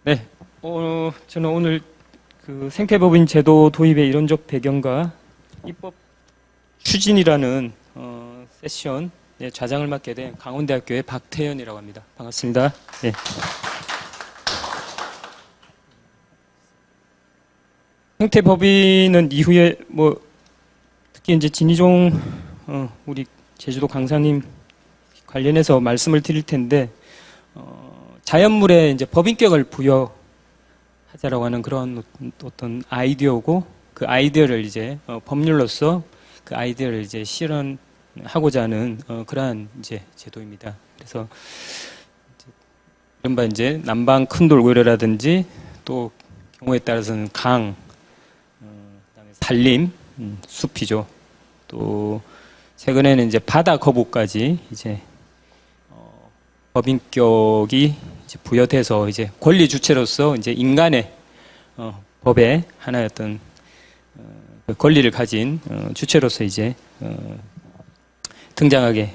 네, 저는 오늘 그 생태법인 제도 도입의 이론적 배경과 입법 추진이라는 세션 좌장을 맡게 된 강원대학교의 박태현이라고 합니다. 반갑습니다. 네. 생태법인은 이후에 특히 이제 진희종 우리 제주도 강사님 관련해서 말씀을 드릴 텐데 자연물에 이제 법인격을 부여하자라고 하는 그런 아이디어고 그 아이디어를 이제 법률로서 그 아이디어를 이제 실현하고자 하는 그러한 이제 제도입니다. 그래서 이른바 이제 남방 큰돌고래라든지 또 경우에 따라서는 강, 그다음에 산림, 숲이죠. 또 최근에는 이제 바다 거북까지 이제 법인격이 이제 부여돼서 이제 권리 주체로서 이제 인간의 법의 하나였던 그 권리를 가진 주체로서 이제 등장하게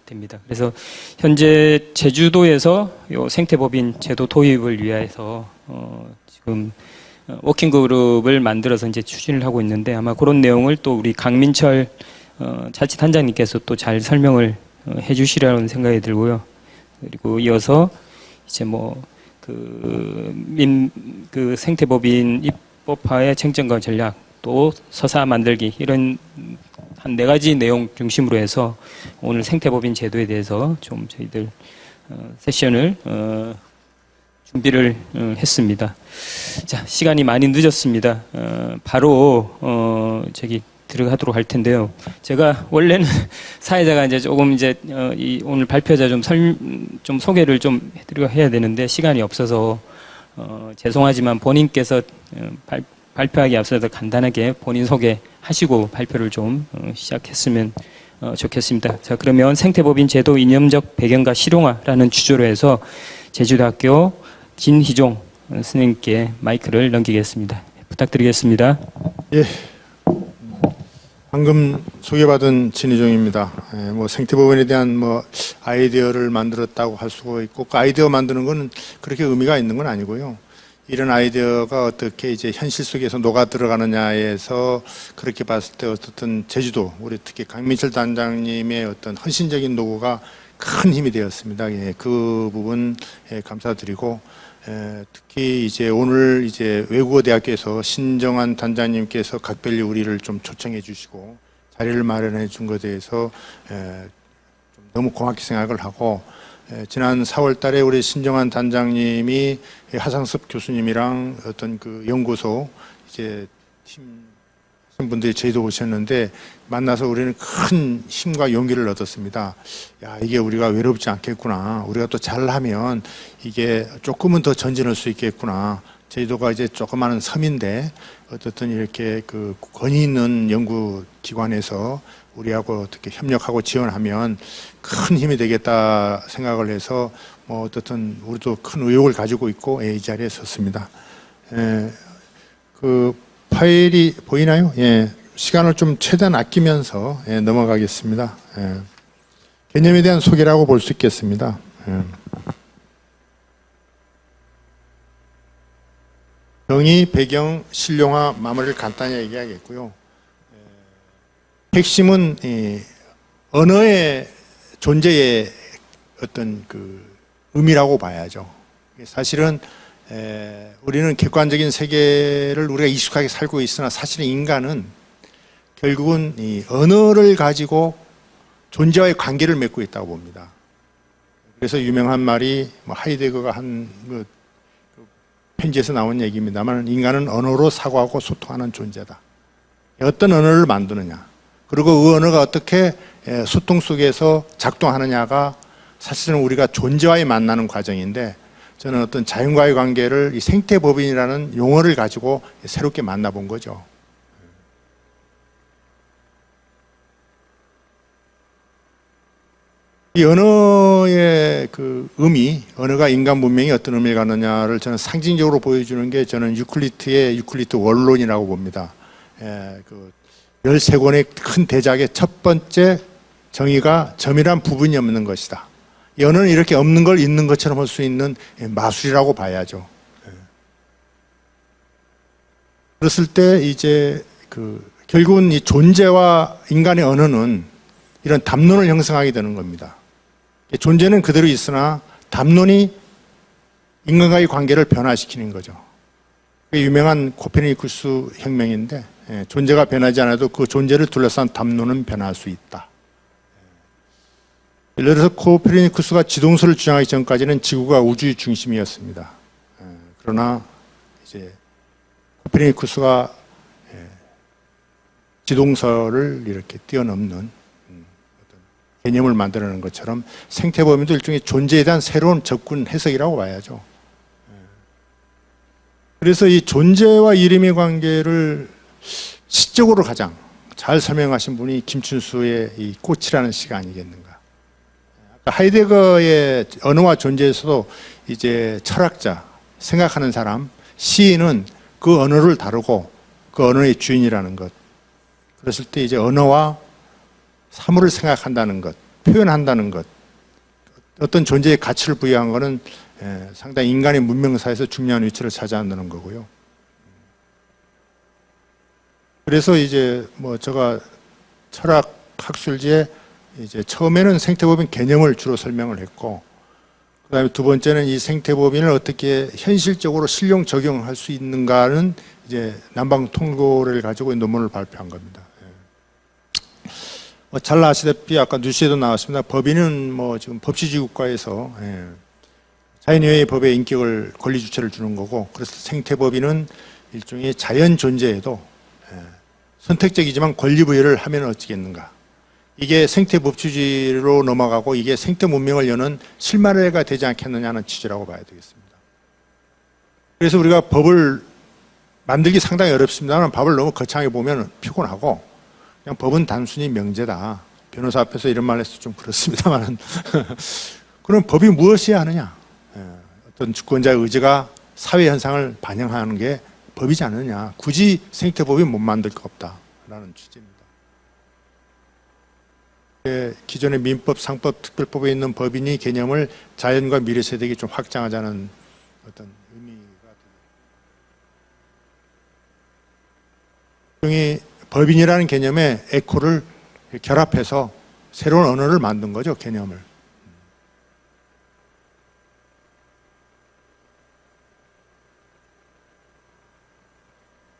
됩니다. 그래서 현재 제주도에서 요 생태법인 제도 도입을 위해서 지금 워킹 그룹을 만들어서 이제 추진을 하고 있는데 아마 그런 내용을 또 우리 강민철 자치단장님께서 또 잘 설명을 해주시리라는 생각이 들고요. 그리고 이어서 이제 그 생태법인 입법화의 쟁점과 전략 또 서사 만들기 이런 한 4가지 내용 중심으로 해서 오늘 생태법인 제도에 대해서 좀 저희들 세션을 준비를 했습니다. 자, 시간이 많이 늦었습니다. 바로 들어가도록 할 텐데요. 제가 원래는 사회자가 이제 조금 이제 오늘 발표자 좀 소개를 좀 해야 되는데 시간이 없어서 죄송하지만 본인께서 발표하기 앞서서 간단하게 본인 소개하시고 발표를 좀 시작했으면 좋겠습니다. 자, 그러면 생태법인 제도 이념적 배경과 실용화라는 주제로 해서 제주대학교 진희종 선생님께 마이크를 넘기겠습니다. 부탁드리겠습니다. 예. 방금 소개받은 진희종입니다. 생태법인에 대한 아이디어를 만들었다고 할 수가 있고, 그 아이디어 만드는 건 그렇게 의미가 있는 건 아니고요. 이런 아이디어가 어떻게 이제 현실 속에서 녹아 들어가느냐에서 그렇게 봤을 때 어떻든 제주도, 우리 특히 강민철 단장님의 어떤 헌신적인 노고가 큰 힘이 되었습니다. 예, 그 부분 감사드리고, 특히 이제 오늘 이제 외국어 대학교에서 신정환 단장님께서 각별히 우리를 좀 초청해 주시고 자리를 마련해 준 것에 대해서 좀 너무 고맙게 생각을 하고, 지난 4월 달에 우리 신정환 단장님이 하상섭 교수님이랑 어떤 그 연구소 이제 팀 분들이 저희도 오셨는데 만나서 우리는 큰 힘과 용기를 얻었습니다. 야, 이게 우리가 외롭지 않겠구나. 우리가 또 잘하면 이게 조금은 더 전진할 수 있겠구나. 제주도가 이제 조그마한 섬인데 어떻든 이렇게 그 권위 있는 연구기관에서 우리하고 어떻게 협력하고 지원하면 큰 힘이 되겠다 생각을 해서 어떻든 우리도 큰 의욕을 가지고 있고 이 자리에 섰습니다. 그 파일이 보이나요? 예, 시간을 좀 최대한 아끼면서 넘어가겠습니다. 개념에 대한 소개라고 볼 수 있겠습니다. 정의, 배경, 실용화, 마무리를 간단히 얘기하겠고요. 핵심은 언어의 존재의 어떤 그 의미라고 봐야죠. 사실은 우리는 객관적인 세계를 우리가 익숙하게 살고 있으나 사실은 인간은 결국은 이 언어를 가지고 존재와의 관계를 맺고 있다고 봅니다. 그래서 유명한 말이 하이데거가 한 편지에서 나온 얘기입니다만 인간은 언어로 사고하고 소통하는 존재다. 어떤 언어를 만드느냐 그리고 그 언어가 어떻게 소통 속에서 작동하느냐가 사실은 우리가 존재와의 만나는 과정인데 저는 어떤 자연과의 관계를 이 생태법인이라는 용어를 가지고 새롭게 만나본 거죠. 이 언어의 그 의미, 언어가 인간 문명이 어떤 의미를 갖느냐를 저는 상징적으로 보여주는 게 저는 유클리트 원론이라고 봅니다. 그 13권의 큰 대작의 첫 번째 정의가 점이란 부분이 없는 것이다. 이 언어는 이렇게 없는 걸 있는 것처럼 할 수 있는 마술이라고 봐야죠. 그랬을 때 이제 결국은 이 존재와 인간의 언어는 이런 담론을 형성하게 되는 겁니다. 존재는 그대로 있으나 담론이 인간과의 관계를 변화시키는 거죠. 그게 유명한 코페르니쿠스 혁명인데, 존재가 변하지 않아도 그 존재를 둘러싼 담론은 변할 수 있다. 예를 들어서 코페르니쿠스가 지동설을 주장하기 전까지는 지구가 우주의 중심이었습니다. 그러나 이제 코페르니쿠스가 지동설을 이렇게 뛰어넘는 어떤 개념을 만들어내는 것처럼 생태범위도 일종의 존재에 대한 새로운 접근 해석이라고 봐야죠. 그래서 이 존재와 이름의 관계를 시적으로 가장 잘 설명하신 분이 김춘수의 이 꽃이라는 시가 아니겠는가. 하이데거의 언어와 존재에서도 이제 철학자, 생각하는 사람, 시인은 그 언어를 다루고 그 언어의 주인이라는 것. 그랬을 때 이제 언어와 사물을 생각한다는 것, 표현한다는 것, 어떤 존재의 가치를 부여한 것은 상당히 인간의 문명사에서 중요한 위치를 차지한다는 거고요. 그래서 이제 제가 철학 학술지에 이제 처음에는 생태법인 개념을 주로 설명을 했고, 그다음에 두 번째는 이 생태법인을 어떻게 현실적으로 실용 적용할 수 있는가는 이제 남방통고를 가지고 논문을 발표한 겁니다. 잘 아시다시피 아까 뉴스에도 나왔습니다. 법인은 지금 법치주의국가에서 자연의회 법의 인격을 권리 주체를 주는 거고, 그래서 생태법인은 일종의 자연 존재에도 선택적이지만 권리 부여를 하면 어찌겠는가. 이게 생태법치주의로 넘어가고 이게 생태 문명을 여는 실마리가 되지 않겠느냐는 취지라고 봐야 되겠습니다. 그래서 우리가 법을 만들기 상당히 어렵습니다만 법을 너무 거창하게 보면 피곤하고, 그냥 법은 단순히 명제다. 변호사 앞에서 이런 말 해서 좀 그렇습니다만 그럼 법이 무엇이어야 하느냐. 어떤 주권자의 의지가 사회 현상을 반영하는 게 법이지 않느냐. 굳이 생태법이 못 만들 거 없다라는 취지입니다. 기존의 민법, 상법, 특별법에 있는 법인이 개념을 자연과 미래 세대에게 좀 확장하자는 어떤 의미가 법인이라는 개념에 에코를 결합해서 새로운 언어를 만든 거죠, 개념을.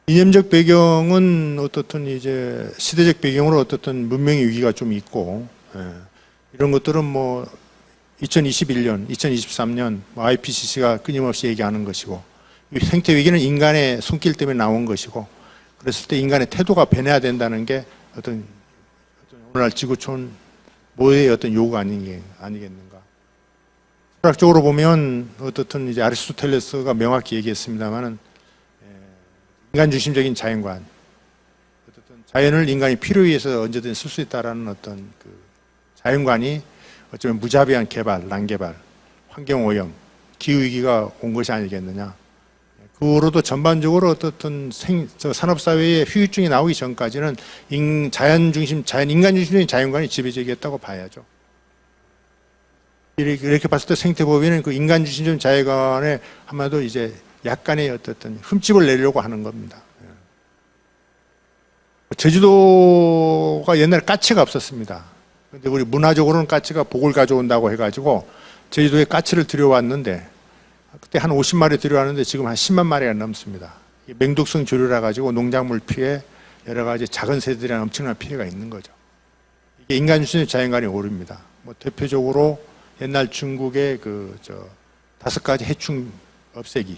이념적 배경은 어떻든 이제 시대적 배경으로 어떻든 문명의 위기가 좀 있고, 이런 것들은 2021년, 2023년 IPCC가 끊임없이 얘기하는 것이고, 이 생태 위기는 인간의 손길 때문에 나온 것이고, 그랬을 때 인간의 태도가 변해야 된다는 게 어떤 오늘날 지구촌 모두의 어떤 요구가 아니겠는가. 철학적으로 보면 어떻든 이제 아리스토텔레스가 명확히 얘기했습니다만은 인간 중심적인 자연관, 어쨌든 자연을 인간이 필요에 의해서 언제든 쓸 수 있다라는 어떤 그 자연관이 어쩌면 무자비한 개발, 난개발, 환경 오염, 기후 위기가 온 것이 아니겠느냐. 그로도 전반적으로 어떻든 산업 사회의 후유증이 나오기 전까지는 인간 중심적인 자연관이 지배적이었다고 봐야죠. 이렇게 봤을 때 생태법인은 그 인간 중심적인 자연관에 한마디로 이제 약간의 어떤 흠집을 내려고 하는 겁니다. 제주도가 옛날에 까치가 없었습니다. 근데 우리 문화적으로는 까치가 복을 가져온다고 해가지고 제주도에 까치를 들여왔는데, 그때 한 50마리 들여왔는데 지금 한 10만 마리가 넘습니다. 맹독성 조류라 가지고 농작물 피해, 여러 가지 작은 새들이랑 엄청난 피해가 있는 거죠. 이게 인간 중심의 자연관이 오릅니다. 대표적으로 옛날 중국의 5가지 해충 없애기,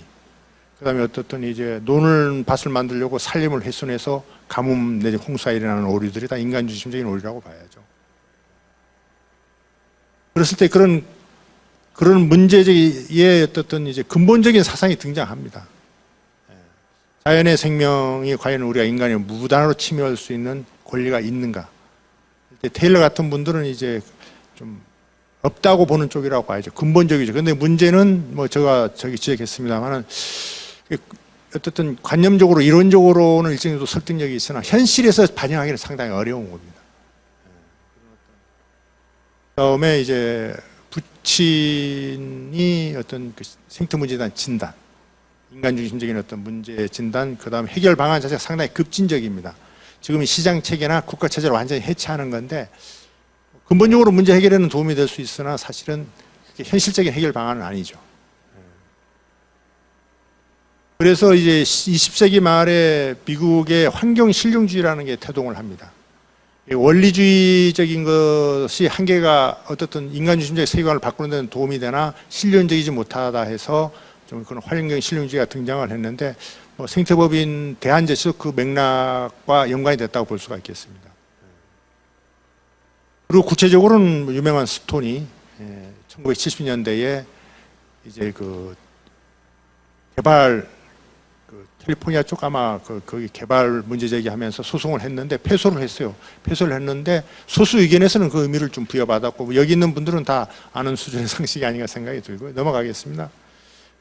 그다음에 어떻든 이제 노는 밭을 만들려고 산림을 훼손해서 가뭄 내지 홍수가 일어나는 오류들이 다 인간 중심적인 오류라고 봐야죠. 그랬을 때 그런 문제의 어떤 이제 근본적인 사상이 등장합니다. 자연의 생명이 과연 우리가 인간이 무단으로 침해할 수 있는 권리가 있는가? 테일러 같은 분들은 이제 좀 없다고 보는 쪽이라고 봐야죠. 근본적이죠. 그런데 문제는 제가 지적했습니다만은 어쨌든 관념적으로 이론적으로는 일정 정도 설득력이 있으나 현실에서 반영하기는 상당히 어려운 겁니다. 다음에 이제 부친이 어떤 생태 문제에 대한 진단, 인간 중심적인 어떤 문제 진단, 그다음 해결 방안 자체가 상당히 급진적입니다. 지금 시장 체계나 국가 체제를 완전히 해체하는 건데 근본적으로 문제 해결에는 도움이 될 수 있으나 사실은 현실적인 해결 방안은 아니죠. 그래서 이제 20세기 말에 미국의 환경 실용주의라는 게 태동을 합니다. 원리주의적인 것이 한계가 어떻든 인간 중심적 세계관을 바꾸는 데는 도움이 되나 실용적이지 못하다 해서 좀 그런 환경 실용주의가 등장을 했는데 뭐 생태법인 대한제시도 그 맥락과 연관이 됐다고 볼 수가 있겠습니다. 그리고 구체적으로는 유명한 스톤이 1970년대에 이제 그 개발 캘리포니아 쪽 아마 거기 개발 문제 제기하면서 소송을 했는데 패소를 했어요. 패소를 했는데 소수 의견에서는 그 의미를 좀 부여받았고 여기 있는 분들은 다 아는 수준의 상식이 아닌가 생각이 들고요. 넘어가겠습니다.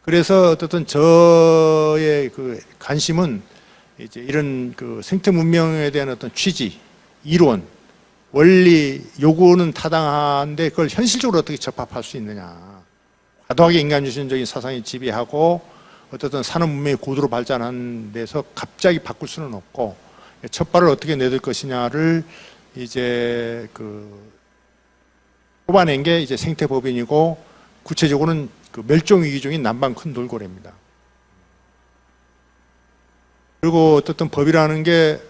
그래서 어쨌든 저의 그 관심은 이제 이런 그 생태 문명에 대한 어떤 취지, 이론, 원리 요구는 타당한데 그걸 현실적으로 어떻게 접합할 수 있느냐. 과도하게 인간중심적인 사상이 지배하고 어쨌든 산업 문명이 고도로 발전한 데서 갑자기 바꿀 수는 없고 첫 발을 어떻게 내둘 것이냐를 이제 뽑아낸 게 이제 생태법인이고 구체적으로는 그 멸종위기 중인 남방 큰 돌고래입니다. 그리고 어쨌든 법이라는 게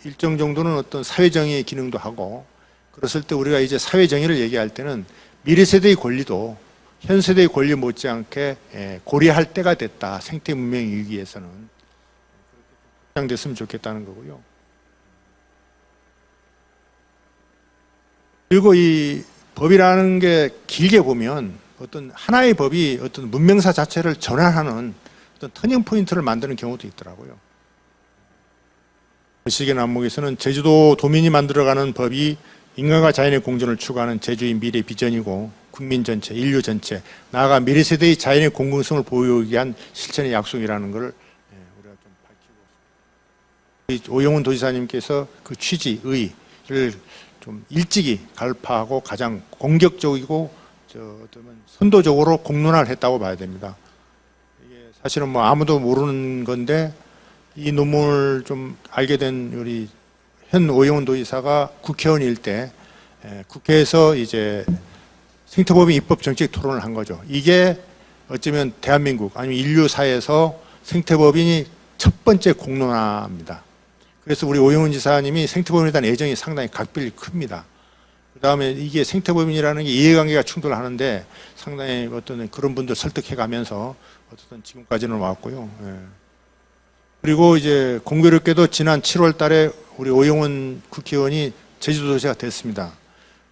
일정 정도는 어떤 사회정의의 기능도 하고 그랬을 때 우리가 이제 사회정의를 얘기할 때는 미래 세대의 권리도 현 세대의 권리 못지않게 고려할 때가 됐다. 생태 문명 위기에서는 그렇게 됐으면 좋겠다는 거고요. 그리고 이 법이라는 게 길게 보면 어떤 하나의 법이 어떤 문명사 자체를 전환하는 어떤 터닝 포인트를 만드는 경우도 있더라고요. 시계 남목에서는 제주도 도민이 만들어가는 법이 인간과 자연의 공존을 추구하는 제주의 미래 비전이고 국민 전체, 인류 전체, 나아가 미래 세대의 자연의 공공성을 보호하기 위한 실천의 약속이라는 것을 우리가 좀 밝히고 있습니다. 오영훈 도지사님께서 그 취지의를 좀 일찍이 갈파하고 가장 공격적이고 선도적으로 공론화를 했다고 봐야 됩니다. 이게 사실은 뭐 아무도 모르는 건데 이 논문을 좀 알게 된 우리 현 오영훈 도지사가 국회의원일 때 국회에서 이제 생태법인 입법 정책 토론을 한 거죠. 이게 어쩌면 대한민국 아니면 인류사에서 생태법인이 첫 번째 공론화입니다. 그래서 우리 오영훈 지사님이 생태법인에 대한 애정이 상당히 각별히 큽니다. 그 다음에 이게 생태법인이라는 게 이해관계가 충돌하는데 상당히 어떤 그런 분들 설득해가면서 어쨌든 지금까지는 왔고요. 그리고 이제 공교롭게도 지난 7월 달에 우리 오영훈 국회의원이 제주도지사가 됐습니다.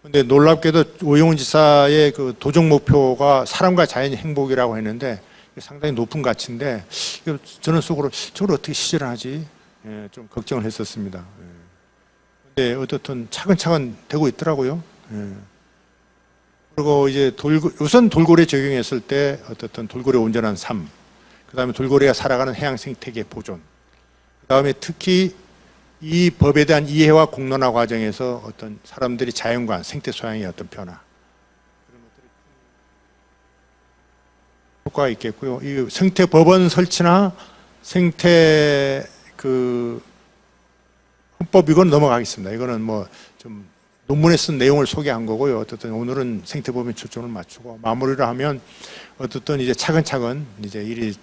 근데 놀랍게도 오영훈 지사의 그 도정 목표가 사람과 자연의 행복이라고 했는데 상당히 높은 가치인데 저는 속으로 저걸 어떻게 실현하지? 좀 걱정을 했었습니다. 근데 어떻든 차근차근 되고 있더라고요. 그리고 이제 우선 돌고래 적용했을 때 어떻든 돌고래 온전한 삶, 그 다음에 돌고래가 살아가는 해양 생태계 보존, 그 다음에 특히 이 법에 대한 이해와 공론화 과정에서 어떤 사람들이 자연관, 생태 소양의 어떤 변화 그런 것들이 효과가 있겠고요. 이 생태 법원 설치나 생태 헌법 이건 넘어가겠습니다. 이거는 뭐 좀 논문에 쓴 내용을 소개한 거고요. 어쨌든 오늘은 생태법인 초점을 맞추고 마무리를 하면 어쨌든 이제 차근차근 이제 일이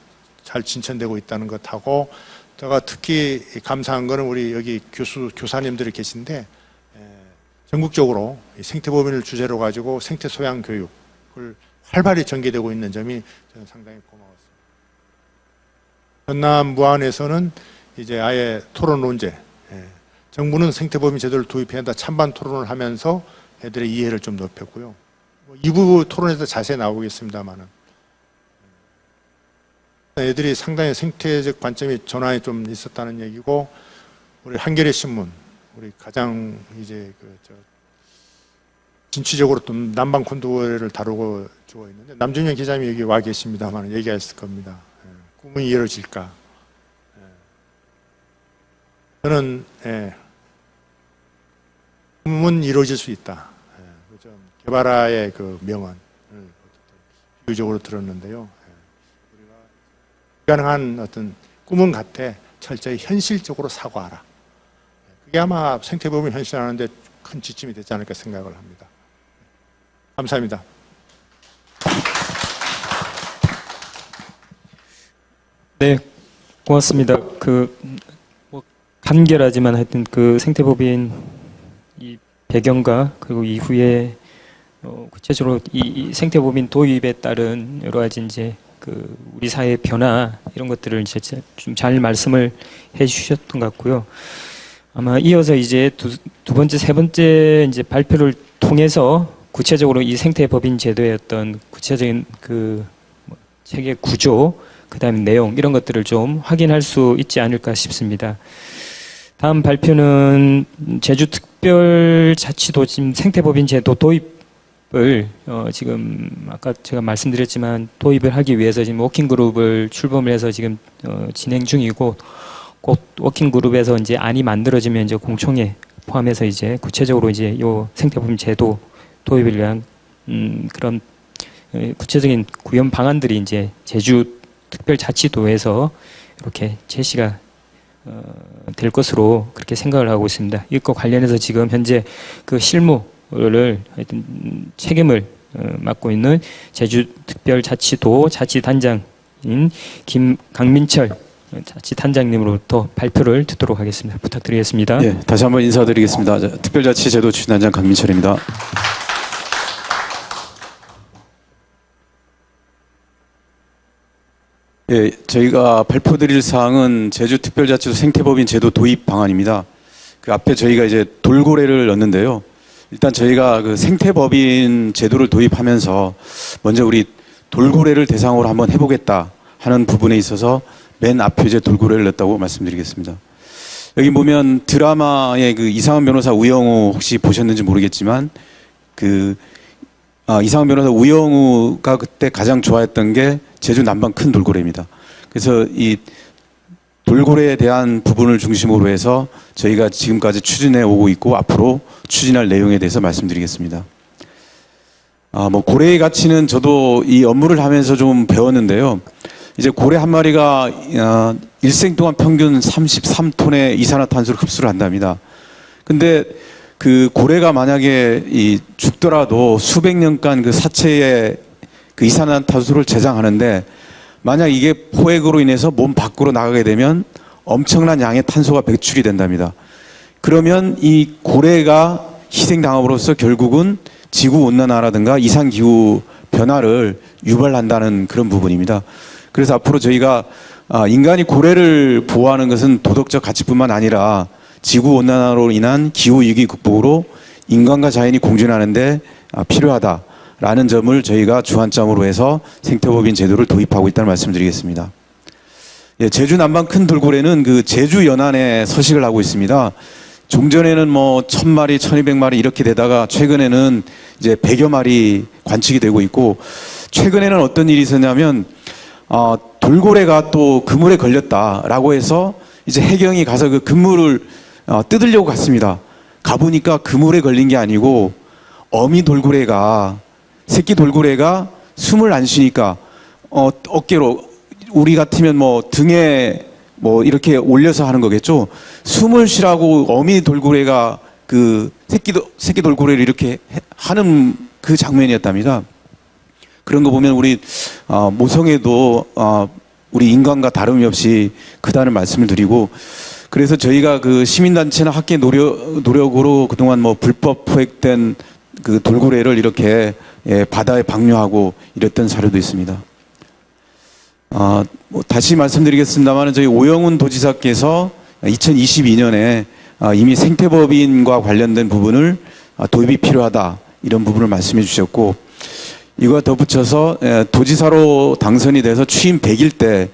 잘 진천되고 있다는 것하고 제가 특히 감사한 거는 우리 여기 교사님들이 계신데 전국적으로 생태법인을 주제로 가지고 생태 소양 교육을 활발히 전개되고 있는 점이 저는 상당히 고마웠습니다. 전남 무안에서는 이제 아예 토론 논제, 정부는 생태법인 제도를 도입해야 한다 찬반 토론을 하면서 애들의 이해를 좀 높였고요. 2부 토론에서 자세히 나오겠습니다만은 애들이 상당히 생태적 관점이 전환이 좀 있었다는 얘기고 우리 한겨레 신문 우리 가장 이제 진취적으로 또 남방 콘도레를 다루고 주고 있는데 남준현 기자님이 여기 와 계십니다만 얘기했을 겁니다. 꿈은 이루어질까? 저는 꿈은 이루어질 수 있다. 개발아의 그 명언을 비유적으로 들었는데요. 불가능한 어떤 꿈은 같아 철저히 현실적으로 사고하라. 그게 아마 생태법인 현실화하는데 큰 지침이 되지 않을까 생각을 합니다. 감사합니다. 네, 고맙습니다. 뭐 간결하지만 하여튼 그 생태법인 이 배경과 그리고 이후에 구체적으로 이 생태법인 도입에 따른 여러 가지 이제 그 우리 사회의 변화 이런 것들을 이제 좀 잘 말씀을 해주셨던 것 같고요. 아마 이어서 이제 두 번째, 세 번째 이제 발표를 통해서 구체적으로 이 생태법인 제도의 어떤 구체적인 뭐 체계 구조, 그다음에 내용 이런 것들을 좀 확인할 수 있지 않을까 싶습니다. 다음 발표는 제주특별자치도 지금 생태법인 제도 도입을 지금 아까 제가 말씀드렸지만 도입을 하기 위해서 지금 워킹그룹을 출범을 해서 지금 진행 중이고 곧 워킹그룹에서 이제 안이 만들어지면 이제 공청회 포함해서 이제 구체적으로 이제 요 생태법인 제도 도입을 위한 그런 구체적인 구현 방안들이 이제 제주특별자치도에서 이렇게 제시가 될 것으로 그렇게 생각을 하고 있습니다. 이것과 관련해서 지금 현재 그 실무를 하여튼 책임을 맡고 있는 제주특별자치도 자치단장인 강민철 자치단장님으로부터 발표를 듣도록 하겠습니다. 부탁드리겠습니다. 예, 다시 한번 인사드리겠습니다. 특별자치제도 추진단장 강민철입니다. 예, 저희가 발표드릴 사항은 제주특별자치도 생태법인 제도 도입 방안입니다. 그 앞에 저희가 이제 돌고래를 넣는데요. 일단 저희가 그 생태법인 제도를 도입하면서 먼저 우리 돌고래를 대상으로 한번 해보겠다 하는 부분에 있어서 맨 앞에 이제 돌고래를 넣었다고 말씀드리겠습니다. 여기 보면 드라마의 그 이상은 변호사 우영우 혹시 보셨는지 모르겠지만 이상은 변호사 우영우가 그때 가장 좋아했던 게 제주 남방 큰 돌고래입니다. 그래서 이 돌고래에 대한 부분을 중심으로 해서 저희가 지금까지 추진해 오고 있고 앞으로 추진할 내용에 대해서 말씀드리겠습니다. 뭐 고래의 가치는 저도 이 업무를 하면서 좀 배웠는데요. 이제 고래 한 마리가 일생 동안 평균 33톤의 이산화탄소를 흡수를 한답니다. 근데 그 고래가 만약에 죽더라도 수백 년간 그 사체의 그 이산화탄소를 저장하는데 만약 이게 포획으로 인해서 몸 밖으로 나가게 되면 엄청난 양의 탄소가 배출이 된답니다. 그러면 이 고래가 희생당함으로써 결국은 지구온난화라든가 이상기후 변화를 유발한다는 그런 부분입니다. 그래서 앞으로 저희가 인간이 고래를 보호하는 것은 도덕적 가치뿐만 아니라 지구온난화로 인한 기후위기 극복으로 인간과 자연이 공존하는데 필요하다라는 점을 저희가 주안점으로 해서 생태법인 제도를 도입하고 있다는 말씀드리겠습니다. 예, 제주 남방 큰 돌고래는 그 제주 연안에 서식을 하고 있습니다. 종전에는 뭐 1000마리, 1200마리 이렇게 되다가 최근에는 이제 100여 마리 관측이 되고 있고 최근에는 어떤 일이 있었냐면 돌고래가 또 그물에 걸렸다라고 해서 이제 해경이 가서 그 그물을 뜯으려고 갔습니다. 가보니까 그물에 걸린 게 아니고 어미 돌고래가 새끼 돌고래가 숨을 안 쉬니까 어깨로 우리 같으면 뭐 등에 뭐 이렇게 올려서 하는 거겠죠. 숨을 쉬라고 어미 돌고래가 그 새끼 돌고래를 이렇게 하는 그 장면이었답니다. 그런 거 보면 우리 모성애도 우리 인간과 다름이 없이 크다는 말씀을 드리고 그래서 저희가 그 시민단체나 학계 노력으로 그동안 뭐 불법 포획된 그 돌고래를 이렇게 바다에 방류하고 이랬던 사례도 있습니다. 뭐 다시 말씀드리겠습니다만 저희 오영훈 도지사께서 2022년에 이미 생태법인과 관련된 부분을 도입이 필요하다 이런 부분을 말씀해 주셨고 이거와 덧붙여서 도지사로 당선이 돼서 취임 100일 때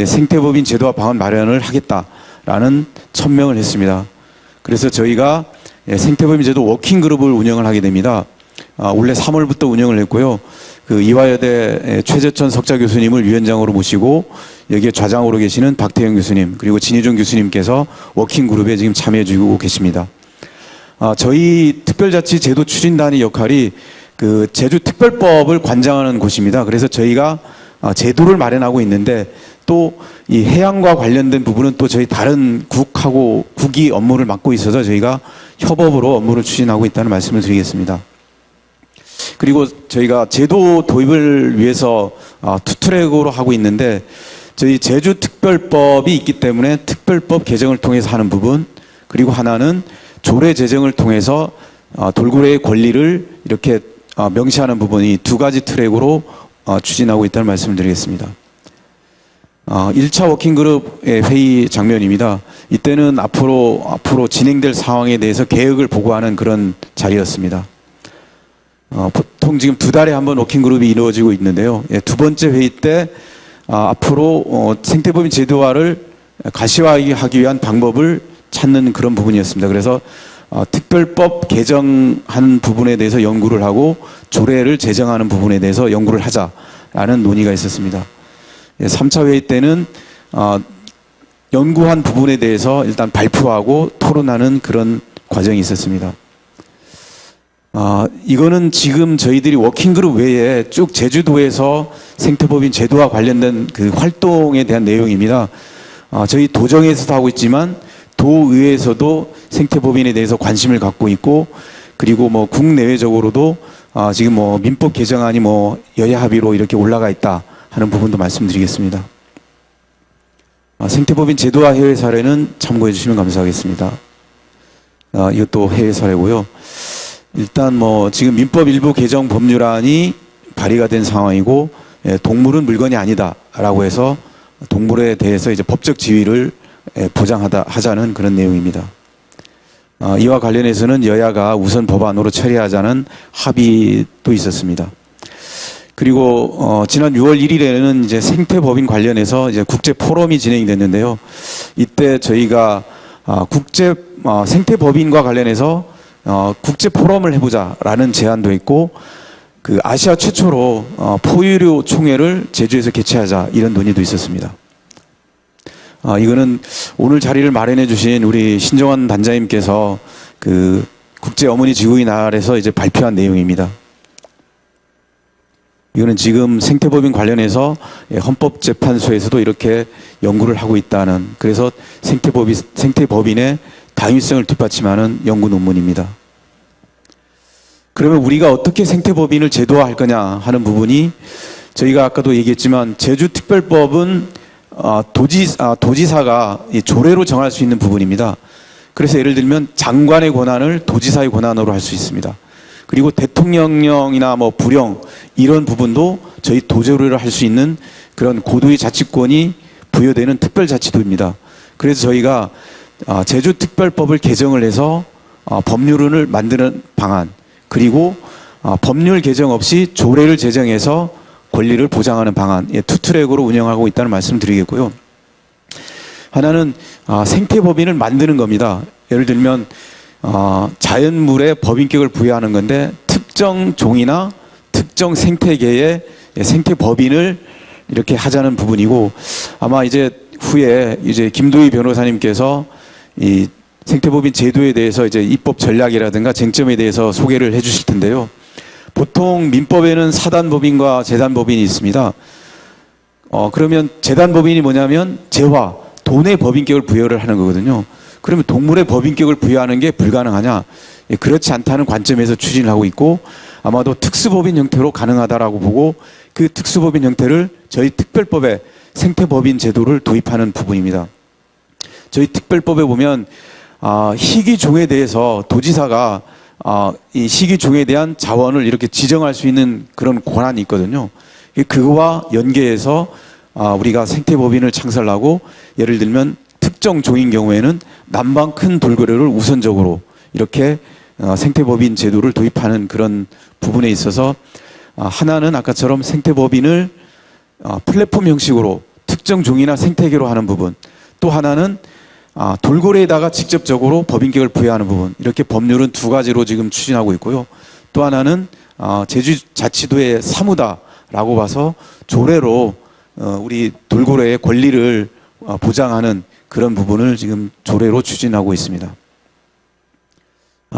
생태법인 제도화 방안 마련을 하겠다라는 천명을 했습니다. 그래서 저희가 생태법인 제도 워킹그룹을 운영을 하게 됩니다. 올해 3월부터 운영을 했고요. 그 이화여대 최재천 석좌 교수님을 위원장으로 모시고 여기에 좌장으로 계시는 박태영 교수님 그리고 진희종 교수님께서 워킹그룹에 지금 참여해 주고 계십니다. 저희 특별자치제도 추진단의 역할이 그 제주특별법을 관장하는 곳입니다. 그래서 저희가 제도를 마련하고 있는데 또 이 해양과 관련된 부분은 또 저희 다른 국이 업무를 맡고 있어서 저희가 협업으로 업무를 추진하고 있다는 말씀을 드리겠습니다. 그리고 저희가 제도 도입을 위해서 투트랙으로 하고 있는데 저희 제주특별법이 있기 때문에 특별법 개정을 통해서 하는 부분, 그리고 하나는 조례 제정을 통해서 돌고래의 권리를 이렇게 명시하는 부분이 두 가지 트랙으로 추진하고 있다는 말씀을 드리겠습니다. 1차 워킹그룹의 회의 장면입니다. 이때는 앞으로 진행될 상황에 대해서 계획을 보고하는 그런 자리였습니다. 보통 지금 2달에 한 번 워킹그룹이 이루어지고 있는데요. 두 번째 회의 때 앞으로 생태법인 제도화를 가시화하기 위한 방법을 찾는 그런 부분이었습니다. 그래서 특별법 개정한 부분에 대해서 연구를 하고 조례를 제정하는 부분에 대해서 연구를 하자라는 논의가 있었습니다. 3차 회의 때는 연구한 부분에 대해서 일단 발표하고 토론하는 그런 과정이 있었습니다. 이거는 지금 저희들이 워킹그룹 외에 쭉 제주도에서 생태법인 제도와 관련된 그 활동에 대한 내용입니다. 저희 도정에서도 하고 있지만 도의회에서도 생태법인에 대해서 관심을 갖고 있고, 그리고 뭐 국내외적으로도 지금 뭐 민법 개정안이 뭐 여야 합의로 이렇게 올라가 있다 하는 부분도 말씀드리겠습니다. 생태법인 제도화 해외 사례는 참고해 주시면 감사하겠습니다. 이것도 해외 사례고요. 일단 뭐 지금 민법 일부 개정 법률안이 발의가 된 상황이고, 동물은 물건이 아니다라고 해서 동물에 대해서 이제 법적 지위를 보장하자는 그런 내용입니다. 이와 관련해서는 여야가 우선 법안으로 처리하자는 합의도 있었습니다. 그리고 지난 6월 1일에는 이제 생태법인 관련해서 이제 국제 포럼이 진행이 됐는데요. 이때 저희가 생태법인과 관련해서 국제 포럼을 해보자라는 제안도 있고, 그 아시아 최초로 포유류 총회를 제주에서 개최하자 이런 논의도 있었습니다. 이거는 오늘 자리를 마련해 주신 우리 신정환 단장님께서 그 국제 어머니 지구의 날에서 이제 발표한 내용입니다. 이거는 지금 생태법인 관련해서 헌법재판소에서도 이렇게 연구를 하고 있다는, 그래서 생태법인의 당위성을 뒷받침하는 연구 논문입니다. 그러면 우리가 어떻게 생태법인을 제도화할 거냐 하는 부분이, 저희가 아까도 얘기했지만 제주특별법은 도지사가 조례로 정할 수 있는 부분입니다. 그래서 예를 들면 장관의 권한을 도지사의 권한으로 할 수 있습니다. 그리고 대통령령이나 뭐 부령 이런 부분도 저희 도조례를 할 수 있는 그런 고도의 자치권이 부여되는 특별자치도입니다. 그래서 저희가 제주특별법을 개정을 해서 법률을 만드는 방안, 그리고 법률 개정 없이 조례를 제정해서 권리를 보장하는 방안, 투 트랙으로 운영하고 있다는 말씀 드리겠고요. 하나는 생태법인을 만드는 겁니다. 예를 들면 자연물에 법인격을 부여하는 건데, 특정 종이나 특정 생태계의 생태법인을 이렇게 하자는 부분이고, 아마 이제 후에 이제 김도희 변호사님께서 이 생태법인 제도에 대해서 이제 입법 전략이라든가 쟁점에 대해서 소개를 해 주실 텐데요. 보통 민법에는 사단법인과 재단법인이 있습니다. 그러면 재단법인이 뭐냐면 재화, 돈의 법인격을 부여를 하는 거거든요. 그러면 동물의 법인격을 부여하는 게 불가능하냐? 그렇지 않다는 관점에서 추진을 하고 있고, 아마도 특수법인 형태로 가능하다라고 보고, 그 특수법인 형태를 저희 특별법에 생태법인 제도를 도입하는 부분입니다. 저희 특별법에 보면 희귀종에 대해서 도지사가 이 희귀종에 대한 자원을 이렇게 지정할 수 있는 그런 권한이 있거든요. 그거와 연계해서 우리가 생태법인을 창설하고, 예를 들면 특정 종인 경우에는 남방 큰 돌고래를 우선적으로 이렇게 생태법인 제도를 도입하는 그런 부분에 있어서, 하나는 아까처럼 생태법인을 플랫폼 형식으로 특정 종이나 생태계로 하는 부분, 또 하나는 돌고래에다가 직접적으로 법인격을 부여하는 부분, 이렇게 법률은 두 가지로 지금 추진하고 있고요. 또 하나는 제주자치도의 사무다라고 봐서 조례로 우리 돌고래의 권리를 보장하는 그런 부분을 지금 조례로 추진하고 있습니다.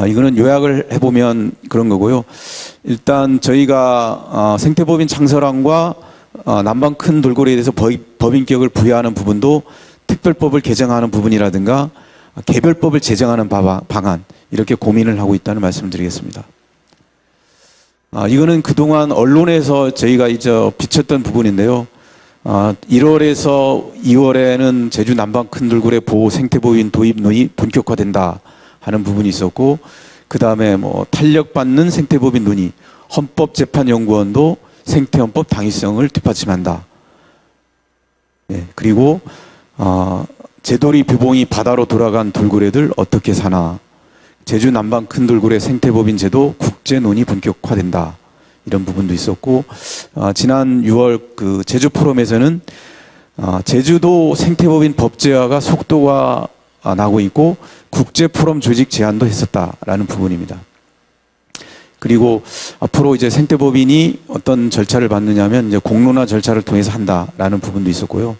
이거는 요약을 해보면 그런 거고요. 일단 저희가 생태법인 창설안과 남방 큰 돌고래에 대해서 법인격을 부여하는 부분도 특별법을 개정하는 부분이라든가 개별법을 제정하는 방안 이렇게 고민을 하고 있다는 말씀을 드리겠습니다. 이거는 그동안 언론에서 저희가 이제 비쳤던 부분인데요. 1월에서 2월에는 제주 남방 큰 돌고래 보호 생태보호인 도입론이 본격화된다 하는 부분이 있었고, 그 다음에 뭐 탄력받는 생태법인 논의, 헌법재판연구원도 생태헌법 당위성을 뒷받침한다. 그리고 제도리 비봉이 바다로 돌아간 돌고래들 어떻게 사나, 제주 남방 큰 돌고래 생태법인 제도 국제 논의 본격화된다. 이런 부분도 있었고, 지난 6월 그 제주 포럼에서는 제주도 생태법인 법제화가 속도가 나고 있고 국제 포럼 조직 제안도 했었다라는 부분입니다. 그리고 앞으로 이제 생태법인이 어떤 절차를 받느냐면 이제 공론화 절차를 통해서 한다라는 부분도 있었고요.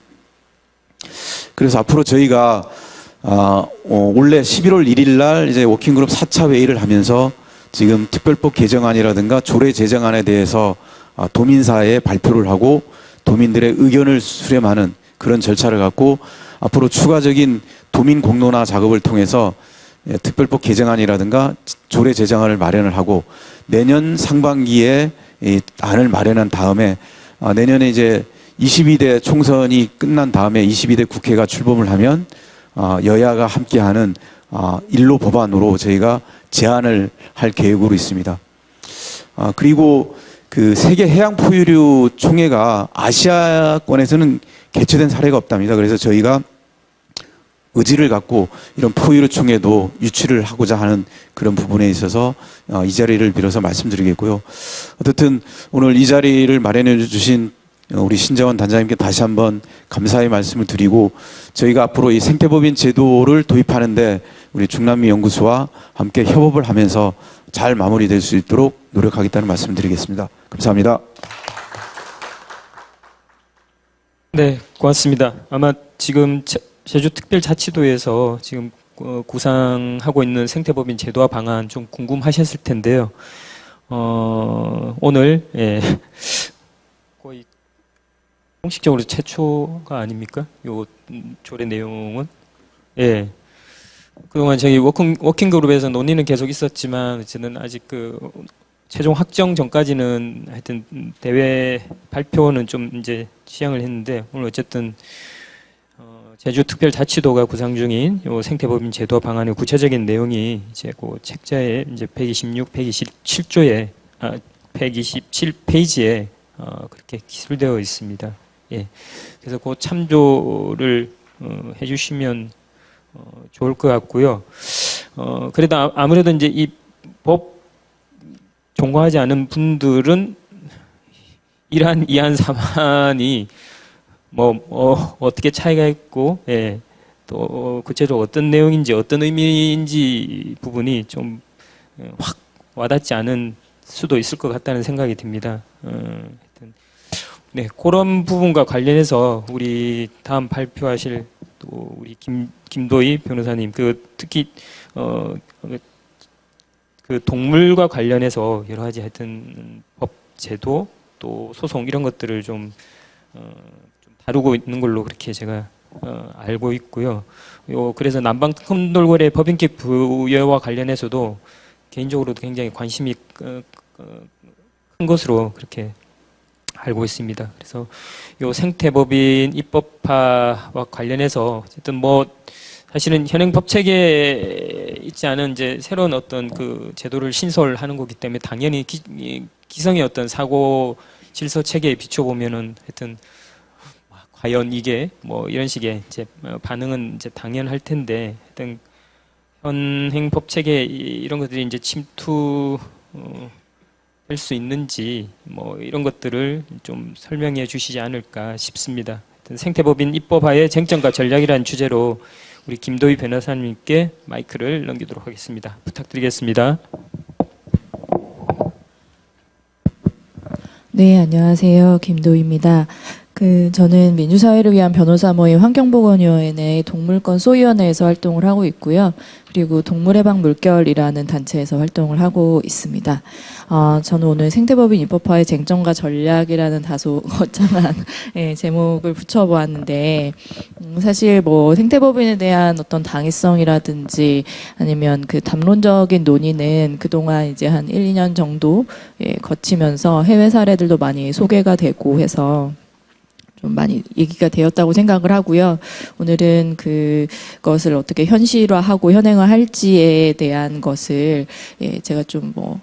그래서 앞으로 저희가 올해 11월 1일 날 이제 워킹그룹 4차 회의를 하면서 지금 특별법 개정안이라든가 조례 제정안에 대해서 도민사에 발표를 하고 도민들의 의견을 수렴하는 그런 절차를 갖고 앞으로 추가적인 도민 공론화 작업을 통해서 특별법 개정안이라든가 조례 제정안을 마련을 하고 내년 상반기에 이 안을 마련한 다음에 내년에 이제 22대 총선이 끝난 다음에 22대 국회가 출범을 하면 여야가 함께하는 일로 법안으로 저희가 제안을 할 계획으로 있습니다. 그리고 그 세계 해양 포유류 총회가 아시아권에서는 개최된 사례가 없답니다. 그래서 저희가 의지를 갖고 이런 포유류 총회도 유치를 하고자 하는 그런 부분에 있어서 이 자리를 빌어서 말씀드리겠고요. 어쨌든 오늘 이 자리를 마련해 주신 우리 신재원 단장님께 다시 한번 감사의 말씀을 드리고, 저희가 앞으로 이 생태법인 제도를 도입하는데 우리 중남미 연구소와 함께 협업을 하면서 잘 마무리될 수 있도록 노력하겠다는 말씀 드리겠습니다. 감사합니다. 네, 고맙습니다. 아마 지금 제주특별자치도에서 지금 구상하고 있는 생태법인 제도화 방안 좀 궁금하셨을 텐데요. 오늘 거의 공식적으로 최초가 아닙니까? 요 조례 내용은. 그동안 저희 워킹그룹에서 논의는 계속 있었지만 저는 아직 그 최종 확정 전까지는 하여튼 대외 발표는 좀 이제 시행을 했는데, 오늘 어쨌든 제주특별자치도가 구상 중인 요 생태법인 제도화 방안의 구체적인 내용이 이제 그 책자에 이제 126, 127조에 127페이지에 그렇게 기술되어 있습니다. 그래서 그 참조를 해주시면 좋을 것 같고요. 그래도 아무래도 이제 이 법 종과하지 않은 분들은 1안, 2안, 3안이 어떻게 차이가 있고, 또 구체적으로 어떤 내용인지 어떤 의미인지 부분이 좀 확 와닿지 않은 수도 있을 것 같다는 생각이 듭니다. 하여튼 그런 부분과 관련해서 우리 다음 발표하실 또 우리 김도희 변호사님, 특히 그 동물과 관련해서 여러 가지 하여튼 법 제도 또 소송 이런 것들을 좀 다루고 있는 걸로 그렇게 제가 알고 있고요. 그래서 남방 큰 돌고래 법인격 부여와 관련해서도 개인적으로도 굉장히 관심이 큰 것으로 그렇게 알고 있습니다. 그래서 요 생태법인 입법화와 관련해서 어쨌든 사실은 현행 법 체계에 있지 않은 이제 새로운 어떤 그 제도를 신설하는 거기 때문에 당연히 기성의 어떤 사고 질서 체계에 비춰보면은 하여튼 과연 이게 이런 식의 이제 반응은 이제 당연할 텐데, 하여튼 현행 법 체계 이런 것들이 이제 침투 될 수 있는지 이런 것들을 좀 설명해 주시지 않을까 싶습니다. 하여튼 생태법인 입법화의 쟁점과 전략이라는 주제로 우리 김도희 변호사님께 마이크를 넘기도록 하겠습니다. 부탁드리겠습니다. 네, 안녕하세요. 김도희입니다. 저는 민주사회를 위한 변호사 모임 환경보건위원회 내 동물권 소위원회에서 활동을 하고 있고요. 그리고 동물해방 물결이라는 단체에서 활동을 하고 있습니다. 저는 오늘 생태법인 입법화의 쟁점과 전략이라는 다소 거창한 제목을 붙여보았는데, 사실 뭐 생태법인에 대한 어떤 당위성이라든지 아니면 그 담론적인 논의는 그동안 이제 한 1, 2년 정도 거치면서 해외 사례들도 많이 소개가 되고 해서 좀 많이 얘기가 되었다고 생각을 하고요. 오늘은 그것을 어떻게 현실화하고 현행화할지에 대한 것을 제가 좀 뭐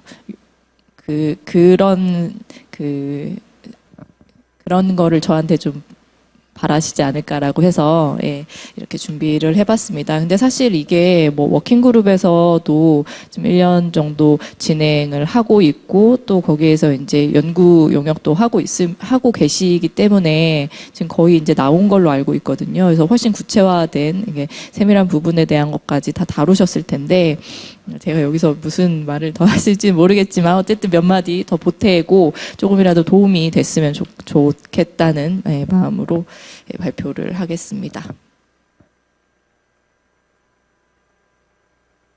그런 거를 저한테 좀 바라시지 않을까라고 해서 이렇게 준비를 해봤습니다. 근데 사실 이게 뭐 워킹그룹에서도 지금 1년 정도 진행을 하고 있고 또 거기에서 이제 연구 용역도 하고 계시기 때문에 지금 거의 이제 나온 걸로 알고 있거든요. 그래서 훨씬 구체화된 이게 세밀한 부분에 대한 것까지 다 다루셨을 텐데 제가 여기서 무슨 말을 더 하실지 모르겠지만 어쨌든 몇 마디 더 보태고 조금이라도 도움이 됐으면 좋겠다는 마음으로 발표를 하겠습니다.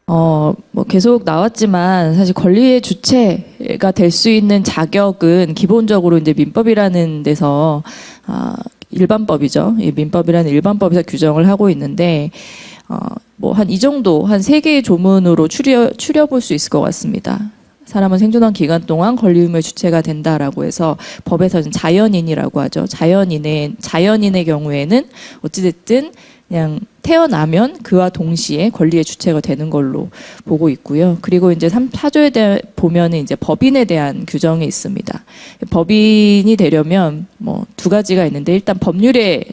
뭐 계속 나왔지만 사실 권리의 주체가 될 수 있는 자격은 기본적으로 이제 민법이라는 데서 일반법이죠. 이 민법이라는 일반법에서 규정을 하고 있는데 뭐 한 이 정도 한 3개의 조문으로 추려볼 수 있을 것 같습니다. 사람은 생존한 기간 동안 권리 의무의 주체가 된다라고 해서 법에서는 자연인이라고 하죠. 자연인의 경우에는 어찌됐든 그냥 태어나면 그와 동시에 권리의 주체가 되는 걸로 보고 있고요. 그리고 이제 4조에 대해 보면은 이제 법인에 대한 규정이 있습니다. 법인이 되려면 뭐 2가지가 있는데 일단 법률의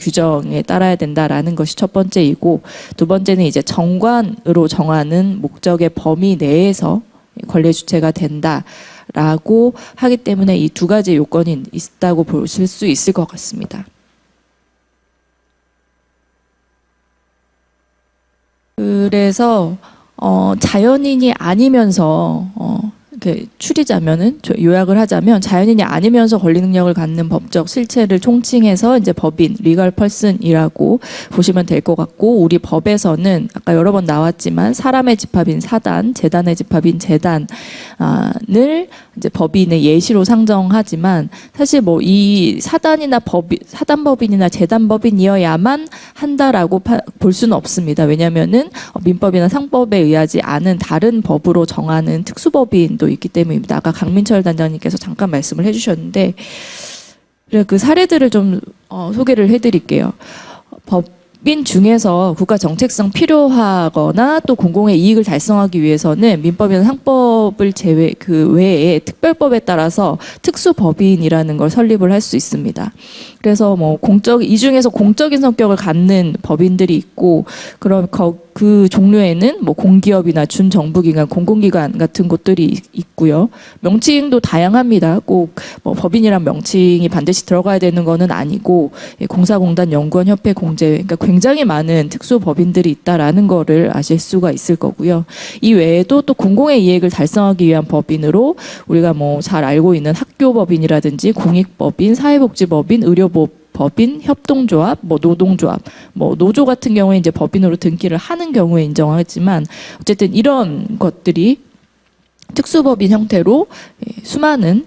규정에 따라야 된다라는 것이 첫 번째이고, 두 번째는 이제 정관으로 정하는 목적의 범위 내에서 권리의 주체가 된다라고 하기 때문에 이 2가지 요건이 있다고 보실 수 있을 것 같습니다. 그래서 자연인이 아니면서 이렇게 추리자면은 요약을 하자면 자연인이 아니면서 권리 능력을 갖는 법적 실체를 총칭해서 이제 법인, 리걸 퍼슨이라고 보시면 될 것 같고, 우리 법에서는 아까 여러 번 나왔지만 사람의 집합인 사단, 재단의 집합인 재단을 이제 법인의 예시로 상정하지만 사실 뭐 이 사단법인이나 재단법인이어야만 한다라고 볼 수는 없습니다. 왜냐하면은 민법이나 상법에 의하지 않은 다른 법으로 정하는 특수법인도 있기 때문입니다. 아까 강민철 단장님께서 잠깐 말씀을 해주셨는데 그 사례들을 좀 소개를 해드릴게요. 법인 중에서 국가 정책상 필요하거나 또 공공의 이익을 달성하기 위해서는 민법이나 상법을 외에 특별법에 따라서 특수법인이라는 걸 설립을 할 수 있습니다. 그래서 뭐 이 중에서 공적인 성격을 갖는 법인들이 있고, 그럼 그 종류에는 뭐 공기업이나 준정부기관, 공공기관 같은 곳들이 있고요. 명칭도 다양합니다. 꼭 뭐 법인이란 명칭이 반드시 들어가야 되는 거는 아니고, 공사공단, 연구원, 협회, 공제회, 그러니까 굉장히 많은 특수법인들이 있다라는 거를 아실 수가 있을 거고요. 이 외에도 또 공공의 이익을 달성하기 위한 법인으로 우리가 뭐 잘 알고 있는 학교법인이라든지 공익법인, 사회복지법인, 의료법인, 협동조합, 뭐 노동조합, 뭐 노조 같은 경우에 이제 법인으로 등기를 하는 경우에 인정하지만 어쨌든 이런 것들이 특수법인 형태로 수많은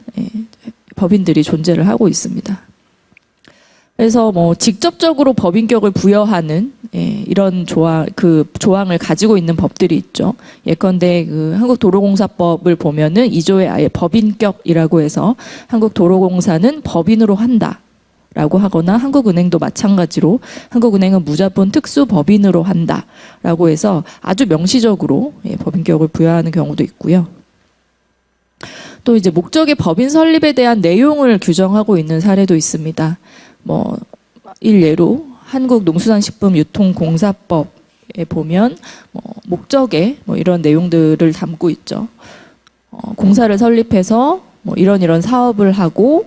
법인들이 존재를 하고 있습니다. 그래서 뭐 직접적으로 법인격을 부여하는 이런 조항을 가지고 있는 법들이 있죠. 예컨대 그 한국도로공사법을 보면은 2조에 아예 법인격이라고 해서 한국도로공사는 법인으로 한다라고 하거나, 한국은행도 마찬가지로 한국은행은 무자본 특수법인으로 한다라고 해서 아주 명시적으로 법인격을 부여하는 경우도 있고요. 또 이제 목적의 법인 설립에 대한 내용을 규정하고 있는 사례도 있습니다. 뭐 일례로 한국농수산식품유통공사법에 보면 목적에 이런 내용들을 담고 있죠. 공사를 설립해서 뭐 이런 사업을 하고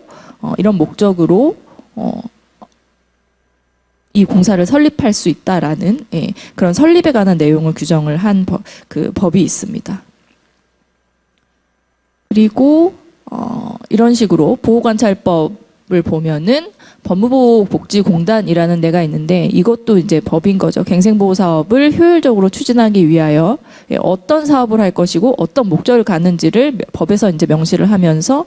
이런 목적으로 이 공사를 설립할 수 있다라는 그런 설립에 관한 내용을 규정을 한 법이 있습니다. 그리고 이런 식으로 보호관찰법을 보면은 법무복지공단이라는 데가 있는데 이것도 이제 법인 거죠. 갱생보호 사업을 효율적으로 추진하기 위하여 어떤 사업을 할 것이고 어떤 목적을 갖는지를 법에서 이제 명시를 하면서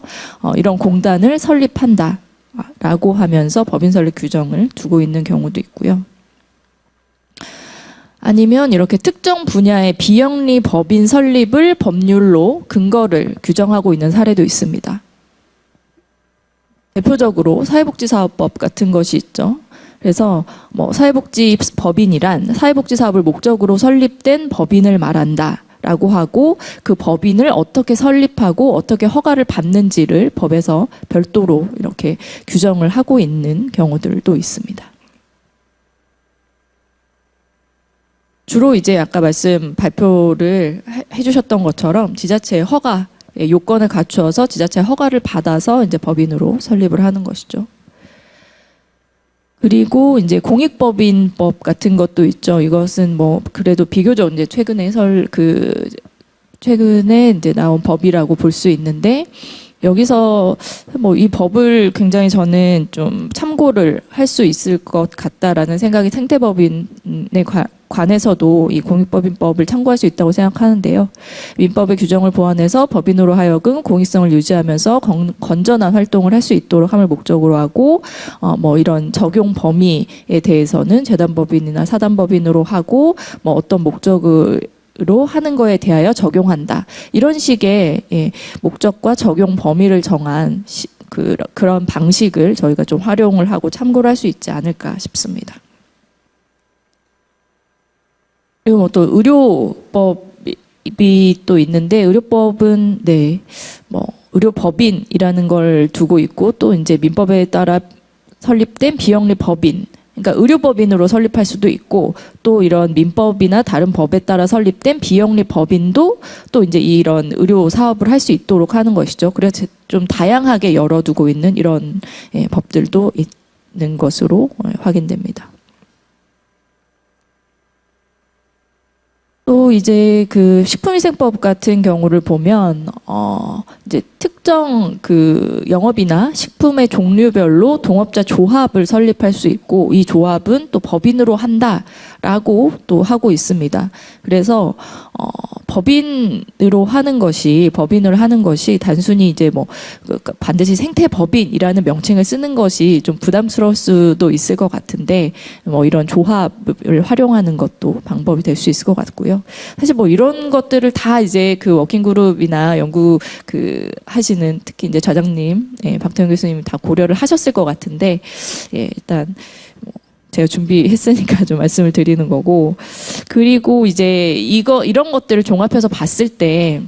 이런 공단을 설립한다라고 하면서 법인 설립 규정을 두고 있는 경우도 있고요. 아니면 이렇게 특정 분야의 비영리 법인 설립을 법률로 근거를 규정하고 있는 사례도 있습니다. 대표적으로 사회복지사업법 같은 것이 있죠. 그래서 뭐 사회복지법인이란 사회복지 사업을 목적으로 설립된 법인을 말한다라고 하고 그 법인을 어떻게 설립하고 어떻게 허가를 받는지를 법에서 별도로 이렇게 규정을 하고 있는 경우들도 있습니다. 주로 이제 아까 발표를 해주셨던 것처럼 지자체의 허가 요건을 갖추어서 지자체 허가를 받아서 이제 법인으로 설립을 하는 것이죠. 그리고 이제 공익법인법 같은 것도 있죠. 이것은 뭐 그래도 비교적 이제 최근에 이제 나온 법이라고 볼 수 있는데 여기서 뭐 이 법을 굉장히 저는 좀 참고를 할 수 있을 것 같다라는 생각이 생태법인에 관해서도 이 공익법인법을 참고할 수 있다고 생각하는데요. 민법의 규정을 보완해서 법인으로 하여금 공익성을 유지하면서 건전한 활동을 할 수 있도록 함을 목적으로 하고 뭐 이런 적용 범위에 대해서는 재단법인이나 사단법인으로 하고 뭐 어떤 목적을 로 하는 거에 대하여 적용한다. 이런 식의 목적과 적용 범위를 정한 그런 방식을 저희가 좀 활용을 하고 참고를 할 수 있지 않을까 싶습니다. 그리고 뭐 또 의료법이 또 있는데 의료법은 뭐 의료법인이라는 걸 두고 있고 또 이제 민법에 따라 설립된 비영리 법인 그러니까 의료법인으로 설립할 수도 있고 또 이런 민법이나 다른 법에 따라 설립된 비영리 법인도 또 이제 이런 의료 사업을 할 수 있도록 하는 것이죠. 그래서 좀 다양하게 열어두고 있는 이런 법들도 있는 것으로 확인됩니다. 또 이제 그 식품위생법 같은 경우를 보면 이제 특정 그 영업이나 식품의 종류별로 동업자 조합을 설립할 수 있고 이 조합은 또 법인으로 한다라고 또 하고 있습니다. 그래서 법인으로 하는 것이 단순히 이제 뭐 반드시 생태법인이라는 명칭을 쓰는 것이 좀 부담스러울 수도 있을 것 같은데 뭐 이런 조합을 활용하는 것도 방법이 될 수 있을 것 같고요. 사실 뭐 이런 것들을 다 이제 그 워킹그룹이나 연구 하시는 특히 이제 좌장님, 박태영 교수님 다 고려를 하셨을 것 같은데 일단 제가 준비했으니까 좀 말씀을 드리는 거고 그리고 이제 이런 것들을 종합해서 봤을 때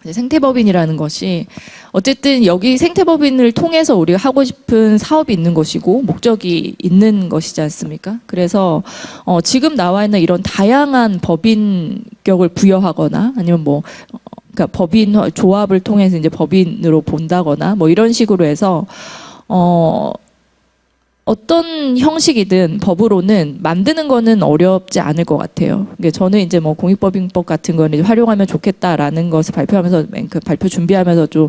생태법인이라는 것이 어쨌든 여기 생태법인을 통해서 우리가 하고 싶은 사업이 있는 것이고 목적이 있는 것이지 않습니까? 그래서 지금 나와 있는 이런 다양한 법인격을 부여하거나 아니면 뭐 그러니까 법인 조합을 통해서 이제 법인으로 본다거나 뭐 이런 식으로 해서 어떤 형식이든 법으로는 만드는 거는 어렵지 않을 것 같아요. 저는 이제 뭐 공익법인법 같은 거는 활용하면 좋겠다라는 것을 발표하면서 발표 준비하면서 좀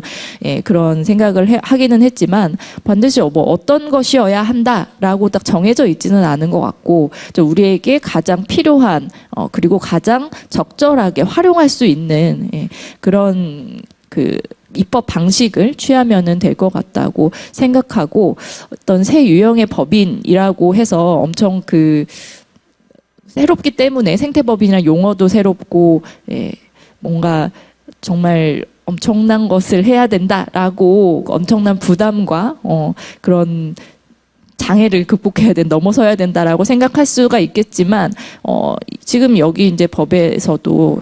그런 생각을 하기는 했지만 반드시 뭐 어떤 것이어야 한다라고 딱 정해져 있지는 않은 것 같고 우리에게 가장 필요한 그리고 가장 적절하게 활용할 수 있는 그런 입법 방식을 취하면은 될 것 같다고 생각하고 어떤 새 유형의 법인이라고 해서 엄청 새롭기 때문에 생태법인이나 용어도 새롭고 뭔가 정말 엄청난 것을 해야 된다라고 엄청난 부담과 그런 장애를 극복해야 넘어서야 된다라고 생각할 수가 있겠지만 지금 여기 이제 법에서도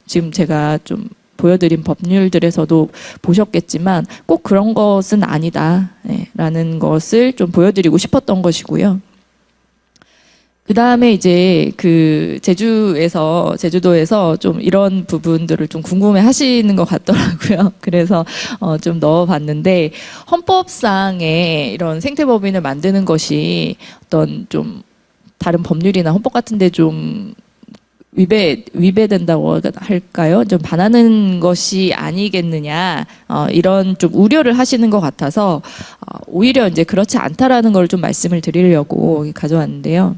지금 제가 좀 보여드린 법률들에서도 보셨겠지만 꼭 그런 것은 아니다라는 것을 좀 보여드리고 싶었던 것이고요. 그 다음에 이제 제주도에서 좀 이런 부분들을 좀 궁금해 하시는 것 같더라고요. 그래서 좀 넣어봤는데 헌법상에 이런 생태법인을 만드는 것이 어떤 좀 다른 법률이나 헌법 같은데 좀 위배된다고 할까요? 좀 반하는 것이 아니겠느냐, 이런 좀 우려를 하시는 것 같아서, 오히려 이제 그렇지 않다라는 걸 좀 말씀을 드리려고 가져왔는데요.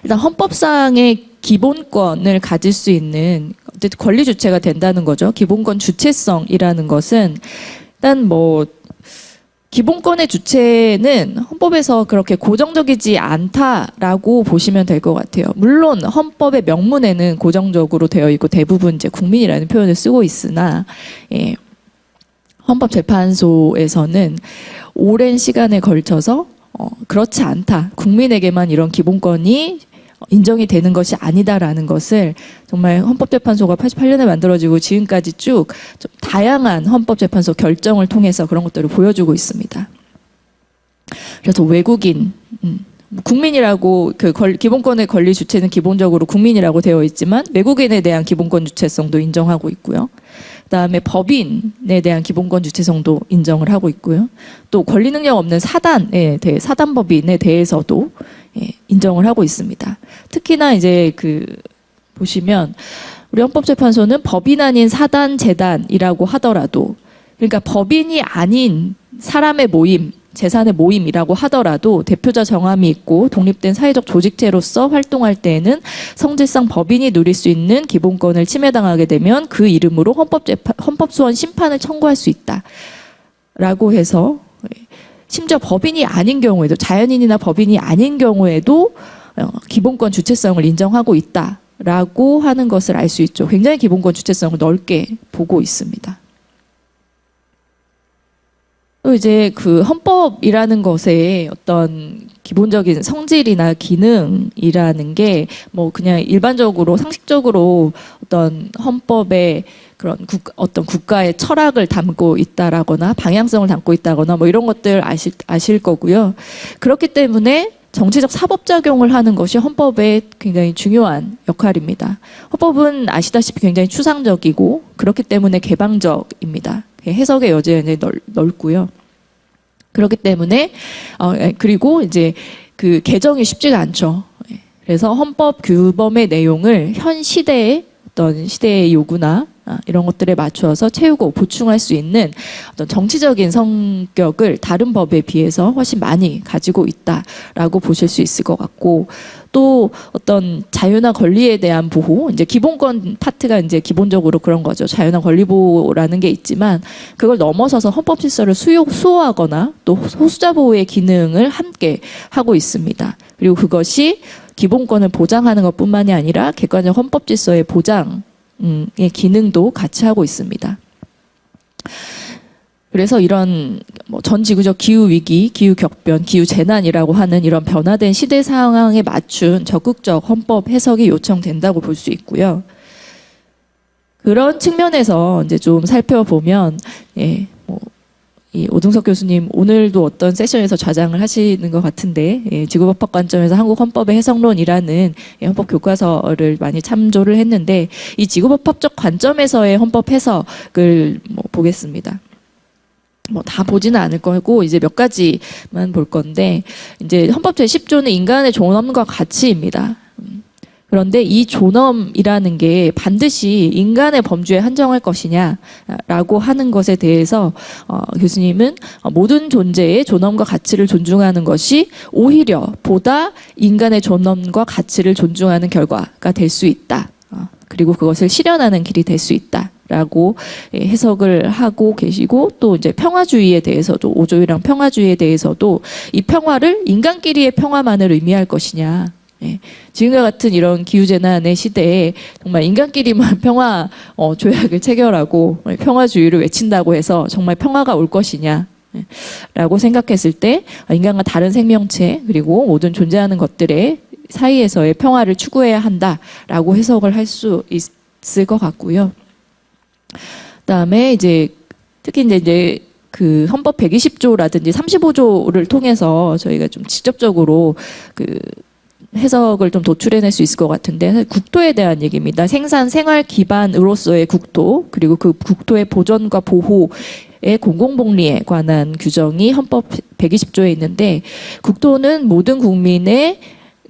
일단 헌법상의 기본권을 가질 수 있는 어쨌든 권리 주체가 된다는 거죠. 기본권 주체성이라는 것은 일단 뭐 기본권의 주체는 헌법에서 그렇게 고정적이지 않다라고 보시면 될 것 같아요. 물론 헌법의 명문에는 고정적으로 되어 있고 대부분 이제 국민이라는 표현을 쓰고 있으나 헌법재판소에서는 오랜 시간에 걸쳐서 그렇지 않다. 국민에게만 이런 기본권이 인정이 되는 것이 아니다라는 것을 정말 헌법재판소가 88년에 만들어지고 지금까지 쭉 좀 다양한 헌법재판소 결정을 통해서 그런 것들을 보여주고 있습니다. 그래서 외국인, 국민이라고 기본권의 권리 주체는 기본적으로 국민이라고 되어 있지만 외국인에 대한 기본권 주체성도 인정하고 있고요. 그다음에 법인에 대한 기본권 주체성도 인정을 하고 있고요. 또 권리 능력 없는 사단법인에 대해서도 인정을 하고 있습니다. 특히나 이제 보시면 우리 헌법재판소는 법인 아닌 사단 재단이라고 하더라도, 그러니까 법인이 아닌 사람의 모임, 재산의 모임이라고 하더라도 대표자 정함이 있고 독립된 사회적 조직체로서 활동할 때에는 성질상 법인이 누릴 수 있는 기본권을 침해당하게 되면 그 이름으로 헌법소원 심판을 청구할 수 있다라고 해서, 심지어 법인이 아닌 경우에도, 자연인이나 법인이 아닌 경우에도 기본권 주체성을 인정하고 있다라고 하는 것을 알 수 있죠. 굉장히 기본권 주체성을 넓게 보고 있습니다. 또 이제 헌법이라는 것의 어떤 기본적인 성질이나 기능이라는 게 뭐 그냥 일반적으로 상식적으로 어떤 헌법의 그런 어떤 국가의 철학을 담고 있다라거나 방향성을 담고 있다거나 뭐 이런 것들 아실 거고요. 그렇기 때문에 정치적 사법작용을 하는 것이 헌법의 굉장히 중요한 역할입니다. 헌법은 아시다시피 굉장히 추상적이고 그렇기 때문에 개방적입니다. 해석의 여지가 굉장히 넓고요. 그렇기 때문에 그리고 이제 개정이 쉽지가 않죠. 그래서 헌법 규범의 내용을 현 시대의 어떤 시대의 요구나 이런 것들에 맞추어서 채우고 보충할 수 있는 어떤 정치적인 성격을 다른 법에 비해서 훨씬 많이 가지고 있다라고 보실 수 있을 것 같고, 또 어떤 자유나 권리에 대한 보호, 이제 기본권 파트가 이제 기본적으로 그런 거죠. 자유나 권리 보호라는 게 있지만 그걸 넘어서서 헌법 질서를 수호하거나 또 소수자 보호의 기능을 함께 하고 있습니다. 그리고 그것이 기본권을 보장하는 것뿐만이 아니라 객관적 헌법 질서의 보장의 기능도 같이 하고 있습니다. 그래서 이런 전 지구적 기후 위기, 기후 격변, 기후 재난이라고 하는 이런 변화된 시대 상황에 맞춘 적극적 헌법 해석이 요청된다고 볼 수 있고요. 그런 측면에서 이제 좀 살펴보면, 이 오동석 교수님 오늘도 어떤 세션에서 좌장을 하시는 것 같은데, 지구법학 관점에서 한국 헌법의 해석론이라는 헌법 교과서를 많이 참조를 했는데, 이 지구법학적 관점에서의 헌법 해석을 보겠습니다. 다 보지는 않을 거고 이제 몇 가지만 볼 건데, 이제 헌법 제10조는 인간의 존엄과 가치입니다. 그런데 이 존엄이라는 게 반드시 인간의 범주에 한정할 것이냐라고 하는 것에 대해서 교수님은 모든 존재의 존엄과 가치를 존중하는 것이 오히려 보다 인간의 존엄과 가치를 존중하는 결과가 될 수 있다. 그리고 그것을 실현하는 길이 될 수 있다. 라고 해석을 하고 계시고, 또 이제 평화주의에 대해서도, 5조이랑 평화주의에 대해서도 이 평화를 인간끼리의 평화만을 의미할 것이냐, 지금과 같은 이런 기후재난의 시대에 정말 인간끼리만 평화 조약을 체결하고 평화주의를 외친다고 해서 정말 평화가 올 것이냐 라고 생각했을 때, 인간과 다른 생명체 그리고 모든 존재하는 것들의 사이에서의 평화를 추구해야 한다라고 해석을 할 수 있을 것 같고요. 그다음에 이제 특히 이제 헌법 120조라든지 35조를 통해서 저희가 좀 직접적으로 해석을 좀 도출해낼 수 있을 것 같은데, 국토에 대한 얘기입니다. 생산 생활 기반으로서의 국토, 그리고 그 국토의 보존과 보호의 공공복리에 관한 규정이 헌법 120조에 있는데, 국토는 모든 국민의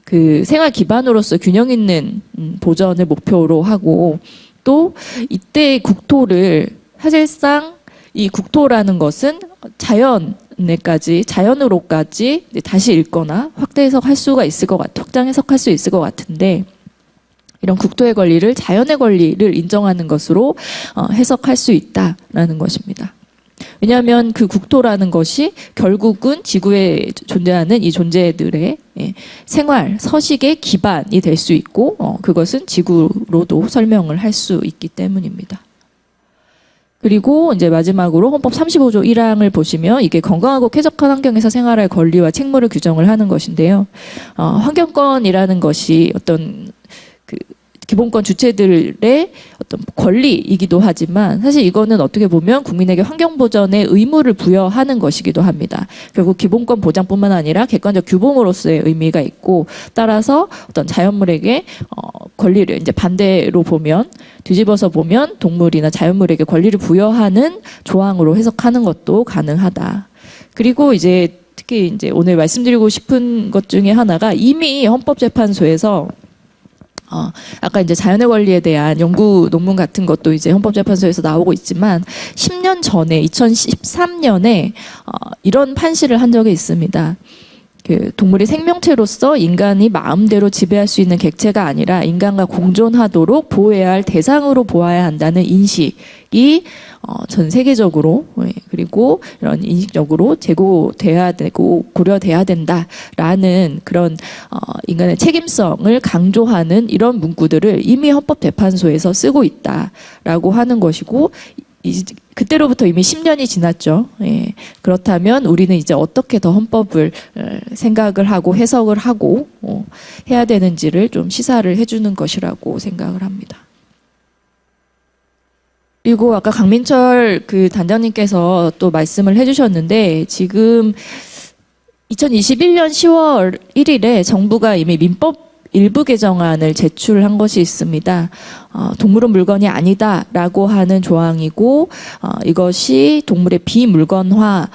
그 생활 기반으로서 균형 있는 보전을 목표로 하고 또 이때 국토를 사실상 이 국토라는 것은 자연으로까지 다시 읽거나 확대 해석할 수가 있을 것 확장 해석할 수 있을 것 같은데 이런 국토의 권리를 자연의 권리를 인정하는 것으로 해석할 수 있다라는 것입니다. 왜냐하면 그 국토라는 것이 결국은 지구에 존재하는 이 존재들의 생활, 서식의 기반이 될 수 있고 그것은 지구로도 설명을 할 수 있기 때문입니다. 그리고 이제 마지막으로 헌법 35조 1항을 보시면 이게 건강하고 쾌적한 환경에서 생활할 권리와 책무를 규정을 하는 것인데요. 환경권이라는 것이 어떤 그 기본권 주체들의 어떤 권리이기도 하지만 사실 이거는 어떻게 보면 국민에게 환경 보전의 의무를 부여하는 것이기도 합니다. 결국 기본권 보장뿐만 아니라 객관적 규범으로서의 의미가 있고 따라서 어떤 자연물에게 권리를 이제 반대로 보면 뒤집어서 보면 동물이나 자연물에게 권리를 부여하는 조항으로 해석하는 것도 가능하다. 그리고 이제 특히 이제 오늘 말씀드리고 싶은 것 중에 하나가 이미 헌법재판소에서 아까 이제 자연의 권리에 대한 연구 논문 같은 것도 이제 헌법재판소에서 나오고 있지만 10년 전에 2013년에 이런 판시를 한 적이 있습니다. 그 동물이 생명체로서 인간이 마음대로 지배할 수 있는 객체가 아니라 인간과 공존하도록 보호해야 할 대상으로 보아야 한다는 인식이 전 세계적으로 그리고 이런 인식적으로 제고돼야 되고 고려돼야 된다라는 그런 인간의 책임성을 강조하는 이런 문구들을 이미 헌법재판소에서 쓰고 있다라고 하는 것이고 그때로부터 이미 10년이 지났죠. 그렇다면 우리는 이제 어떻게 더 헌법을 생각을 하고 해석을 하고 해야 되는지를 좀 시사를 해주는 것이라고 생각을 합니다. 그리고 아까 강민철 그 단장님께서 또 말씀을 해주셨는데 지금 2021년 10월 1일에 정부가 이미 민법 일부 개정안을 제출한 것이 있습니다. 동물은 물건이 아니다라고 하는 조항이고 이것이 동물의 비물건화라는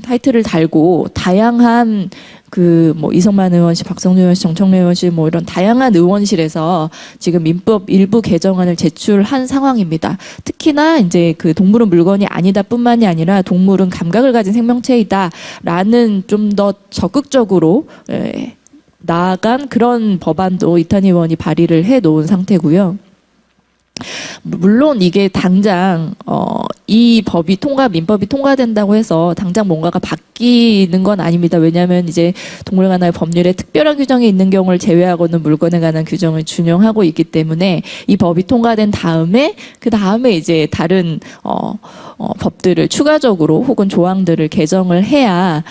타이틀을 달고 다양한 그 뭐 이성만 의원실, 박성준 의원실, 정청래 의원실 뭐 이런 다양한 의원실에서 지금 민법 일부 개정안을 제출한 상황입니다. 특히나 이제 그 동물은 물건이 아니다뿐만이 아니라 동물은 감각을 가진 생명체이다라는 좀 더 적극적으로 나아간 그런 법안도 이탄희 의원이 발의를 해 놓은 상태고요. 물론 이게 당장 이 법이 민법이 통과된다고 해서 당장 뭔가가 바뀌는 건 아닙니다. 왜냐하면 이제 동물에 관한 법률에 특별한 규정이 있는 경우를 제외하고는 물건에 관한 규정을 준용하고 있기 때문에 이 법이 통과된 다음에 그 다음에 이제 다른 법들을 추가적으로 혹은 조항들을 개정을 해야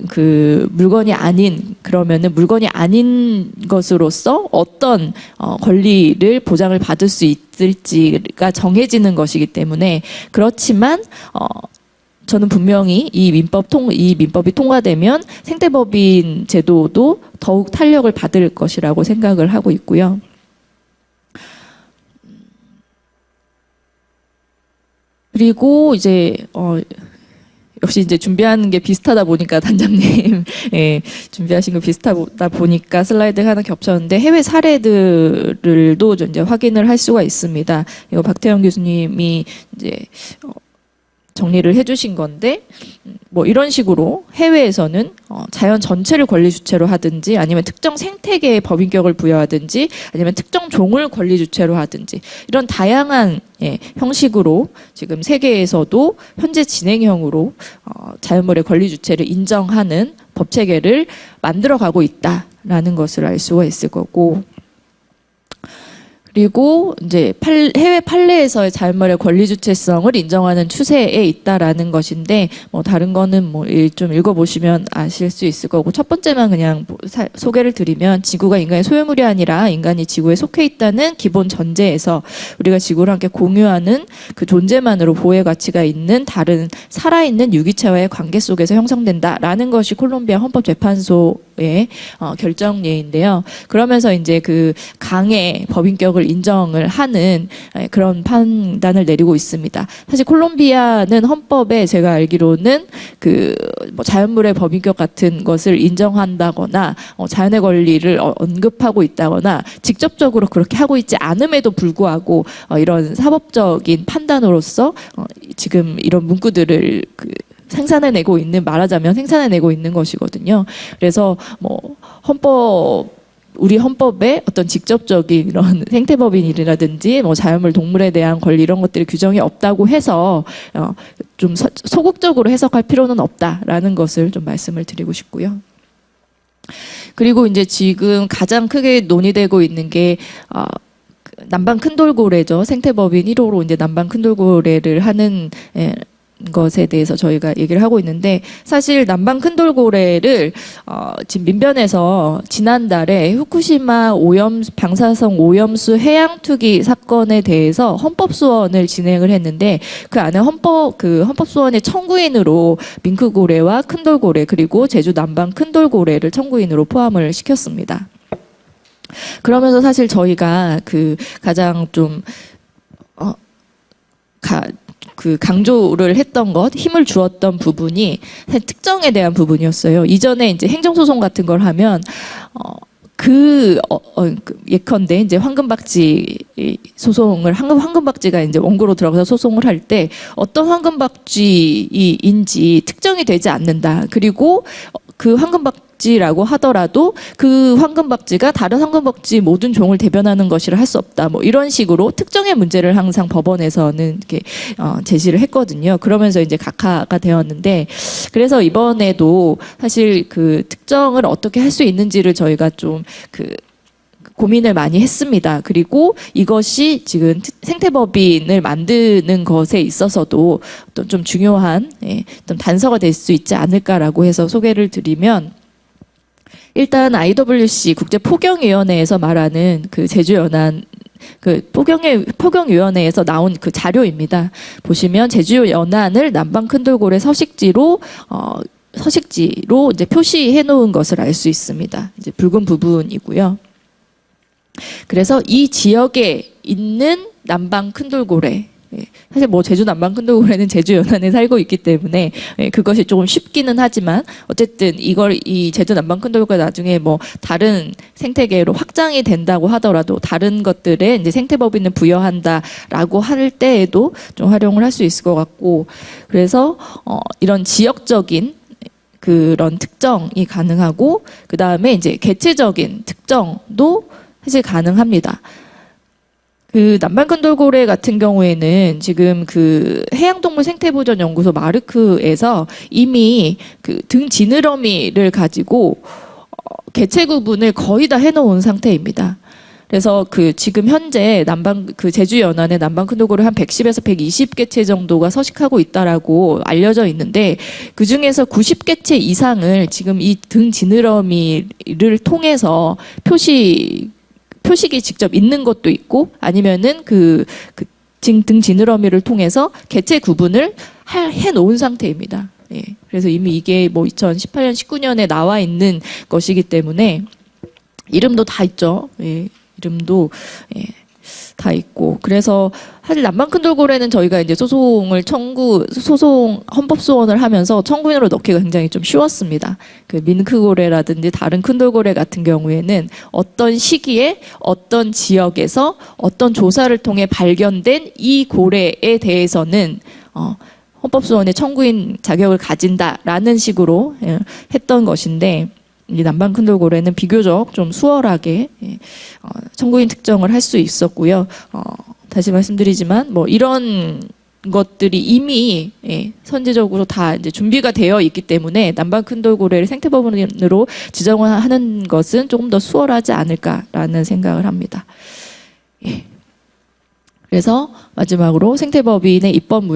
그 물건이 아닌 그러면은 물건이 아닌 것으로서 어떤 권리를 보장을 받을 수 있을지가 정해지는 것이기 때문에 그렇지만 저는 분명히 이 민법이 통과되면 생태법인 제도도 더욱 탄력을 받을 것이라고 생각을 하고 있고요. 그리고 이제 역시 이제 준비하는 게 비슷하다 보니까 단장님 준비하신 거 비슷하다 보니까 슬라이드가 하나 겹쳤는데 해외 사례들도 이제 확인을 할 수가 있습니다. 이거 박태영 교수님이 이제 정리를 해주신 건데 뭐 이런 식으로 해외에서는 자연 전체를 권리 주체로 하든지 아니면 특정 생태계에 법인격을 부여하든지 아니면 특정 종을 권리 주체로 하든지 이런 다양한 형식으로 지금 세계에서도 현재 진행형으로 자연물의 권리 주체를 인정하는 법 체계를 만들어가고 있다라는 것을 알 수가 있을 거고. 그리고 이제 해외 판례에서의 자연물의 권리 주체성을 인정하는 추세에 있다라는 것인데 뭐 다른 거는 뭐 좀 읽어보시면 아실 수 있을 거고 첫 번째만 그냥 소개를 드리면 지구가 인간의 소유물이 아니라 인간이 지구에 속해 있다는 기본 전제에서 우리가 지구를 함께 공유하는 그 존재만으로 보호의 가치가 있는 다른 살아있는 유기체와의 관계 속에서 형성된다라는 것이 콜롬비아 헌법재판소의 결정예인데요. 그러면서 이제 그 강의 법인격을 능력을 인정을 하는 그런 판단을 내리고 있습니다. 사실 콜롬비아는 헌법에 제가 알기로는 뭐 자연물의 법인격 같은 것을 인정한다거나 자연의 권리를 언급하고 있다거나 직접적으로 그렇게 하고 있지 않음에도 불구하고 이런 사법적인 판단으로서 지금 이런 문구들을 생산해내고 있는, 말하자면 생산해내고 있는 것이거든요. 그래서 뭐 우리 헌법에 어떤 직접적인 이런 생태법인이라든지 뭐 자연물 동물에 대한 권리 이런 것들이 규정이 없다고 해서 좀 소극적으로 해석할 필요는 없다라는 것을 좀 말씀을 드리고 싶고요. 그리고 이제 지금 가장 크게 논의되고 있는 게 남방 큰돌고래죠. 생태법인 1호로 이제 남방 큰돌고래를 하는 것에 대해서 저희가 얘기를 하고 있는데, 사실 남방 큰돌고래를 지금 민변에서 지난달에 후쿠시마 방사성 오염수 해양 투기 사건에 대해서 헌법소원을 진행을 했는데, 그 안에 헌법소원의 청구인으로 밍크고래와 큰돌고래 그리고 제주 남방 큰돌고래를 청구인으로 포함을 시켰습니다. 그러면서 사실 저희가 가장 좀 강조를 했던 것, 힘을 주었던 부분이 특정에 대한 부분이었어요. 이전에 이제 행정소송 같은 걸 하면, 예컨대 이제 황금박쥐 소송을, 황금박쥐가 이제 원고로 들어가서 소송을 할 때 어떤 황금박쥐인지 특정이 되지 않는다. 그리고 그 황금박쥐라고 하더라도 그 황금박쥐가 다른 황금박쥐 모든 종을 대변하는 것이라 할 수 없다. 뭐 이런 식으로 특정의 문제를 항상 법원에서는 이렇게 제시를 했거든요. 그러면서 이제 각하가 되었는데, 그래서 이번에도 사실 그 특정을 어떻게 할 수 있는지를 저희가 좀 고민을 많이 했습니다. 그리고 이것이 지금 생태법인을 만드는 것에 있어서도 어떤 좀 중요한 어떤 단서가 될 수 있지 않을까라고 해서 소개를 드리면, 일단 IWC 국제포경위원회에서 말하는 제주연안 포경위원회에서 나온 그 자료입니다. 보시면 제주연안을 남방 큰돌고래 서식지로 이제 표시해 놓은 것을 알 수 있습니다. 이제 붉은 부분이고요. 그래서 이 지역에 있는 남방 큰돌고래, 사실 뭐 제주 남방 큰돌고래는 제주 연안에 살고 있기 때문에 그것이 조금 쉽기는 하지만, 어쨌든 이 제주 남방 큰돌고래 나중에 뭐 다른 생태계로 확장이 된다고 하더라도 다른 것들에 이제 생태법인을 부여한다라고 할 때에도 좀 활용을 할 수 있을 것 같고, 그래서 이런 지역적인 그런 특정이 가능하고, 그 다음에 이제 개체적인 특정도 사실 가능합니다. 남방 큰돌고래 같은 경우에는 지금 해양동물 생태보전연구소 마르크에서 이미 등 지느러미를 가지고 개체 구분을 거의 다 해놓은 상태입니다. 그래서 지금 현재 제주 연안에 남방 큰돌고래 한 110에서 120개체 정도가 서식하고 있다라고 알려져 있는데, 그 중에서 90개체 이상을 지금 이 등 지느러미를 통해서 표식이 직접 있는 것도 있고, 아니면은 등 지느러미를 통해서 개체 구분을 해 놓은 상태입니다. 그래서 이미 이게 뭐 2018년, 19년에 나와 있는 것이기 때문에 이름도 다 있죠. 이름도 다 있고, 그래서 사실 남방 큰돌고래는 저희가 이제 헌법소원을 하면서 청구인으로 넣기가 굉장히 좀 쉬웠습니다. 민크고래라든지 다른 큰돌고래 같은 경우에는 어떤 시기에 어떤 지역에서 어떤 조사를 통해 발견된 이 고래에 대해서는 헌법소원의 청구인 자격을 가진다라는 식으로 했던 것인데, 이 남방 큰돌고래는 비교적 좀 수월하게 청구인 특정을 할 수 있었고요. 다시 말씀드리지만 뭐 이런 것들이 이미 선제적으로 다 이제 준비가 되어 있기 때문에 남방 큰돌고래를 생태법인으로 지정하는 것은 조금 더 수월하지 않을까라는 생각을 합니다. 그래서 마지막으로 생태법인의 입법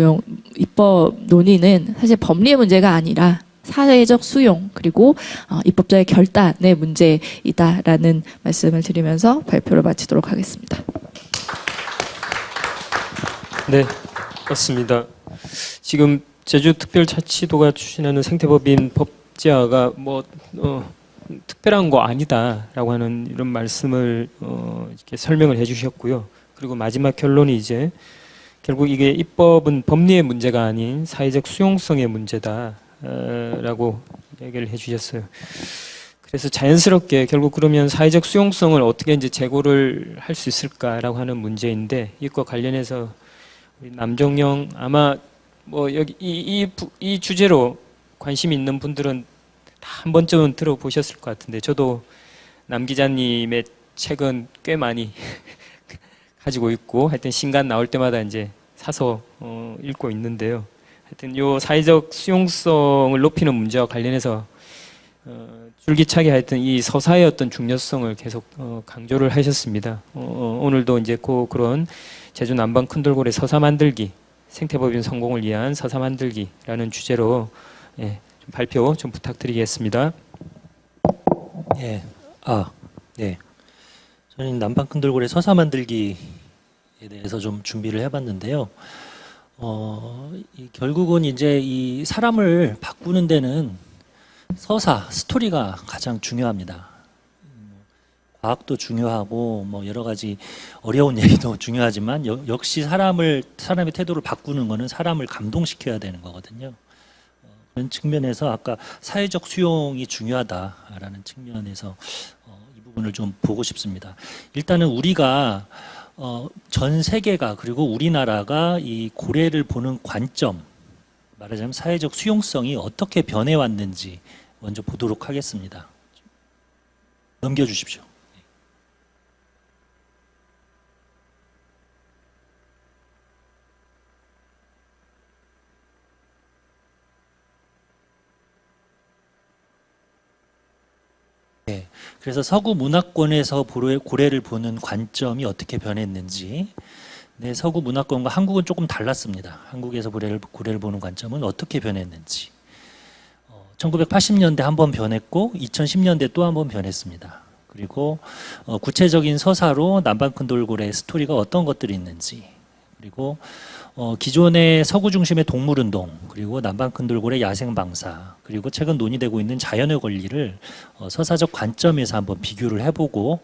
논의는 사실 법리의 문제가 아니라 사회적 수용 그리고 입법자의 결단의 문제이다라는 말씀을 드리면서 발표를 마치도록 하겠습니다. 네, 맞습니다. 지금 제주특별자치도가 추진하는 생태법인 법제화가 특별한 거 아니다라고 하는 이런 말씀을 이렇게 설명을 해주셨고요. 그리고 마지막 결론이 이제 결국 이게 입법은 법리의 문제가 아닌 사회적 수용성의 문제다라고 얘기를 해주셨어요. 그래서 자연스럽게 결국 그러면 사회적 수용성을 어떻게 이제 제고를 할 수 있을까라고 하는 문제인데 이것과 관련해서 우리 남정영 아마 뭐 여기 이 주제로 관심 있는 분들은 다 한 번쯤은 들어보셨을 것 같은데 저도 남 기자님의 책은 꽤 많이 가지고 있고 하여튼 신간 나올 때마다 이제 사서 읽고 있는데요. 하여튼 요 사회적 수용성을 높이는 문제와 관련해서 줄기차게 하여튼 이 서사의 어떤 중요성을 계속 강조를 하셨습니다. 오늘도 이제 그런 제주 남방 큰돌고래 서사 만들기, 생태법인 성공을 위한 서사 만들기라는 주제로 예, 좀 발표 좀 부탁드리겠습니다. 예, 네. 저는 남방 큰돌고래 서사 만들기에 대해서 좀 준비를 해봤는데요. 결국은 이제 이 사람을 바꾸는 데는 서사, 스토리가 가장 중요합니다. 과학도 중요하고 뭐 여러 가지 어려운 얘기도 중요하지만 역시 사람의 태도를 바꾸는 거는 사람을 감동시켜야 되는 거거든요. 그런 측면에서 아까 사회적 수용이 중요하다라는 측면에서 이 부분을 좀 보고 싶습니다. 일단은 우리가 전 세계가 그리고 우리나라가 이 고래를 보는 관점, 말하자면 사회적 수용성이 어떻게 변해왔는지 먼저 보도록 하겠습니다. 넘겨주십시오. 네, 그래서 서구 문화권에서 고래를 보는 관점이 어떻게 변했는지, 네, 서구 문화권과 한국은 조금 달랐습니다. 한국에서 고래를 보는 관점은 어떻게 변했는지. 1980년대 한 번 변했고 2010년대 또 한 번 변했습니다. 그리고 구체적인 서사로 남방 큰돌고래 스토리가 어떤 것들이 있는지, 그리고 기존의 서구 중심의 동물운동, 그리고 남방 큰돌고래 야생방사, 그리고 최근 논의되고 있는 자연의 권리를 서사적 관점에서 한번 비교를 해보고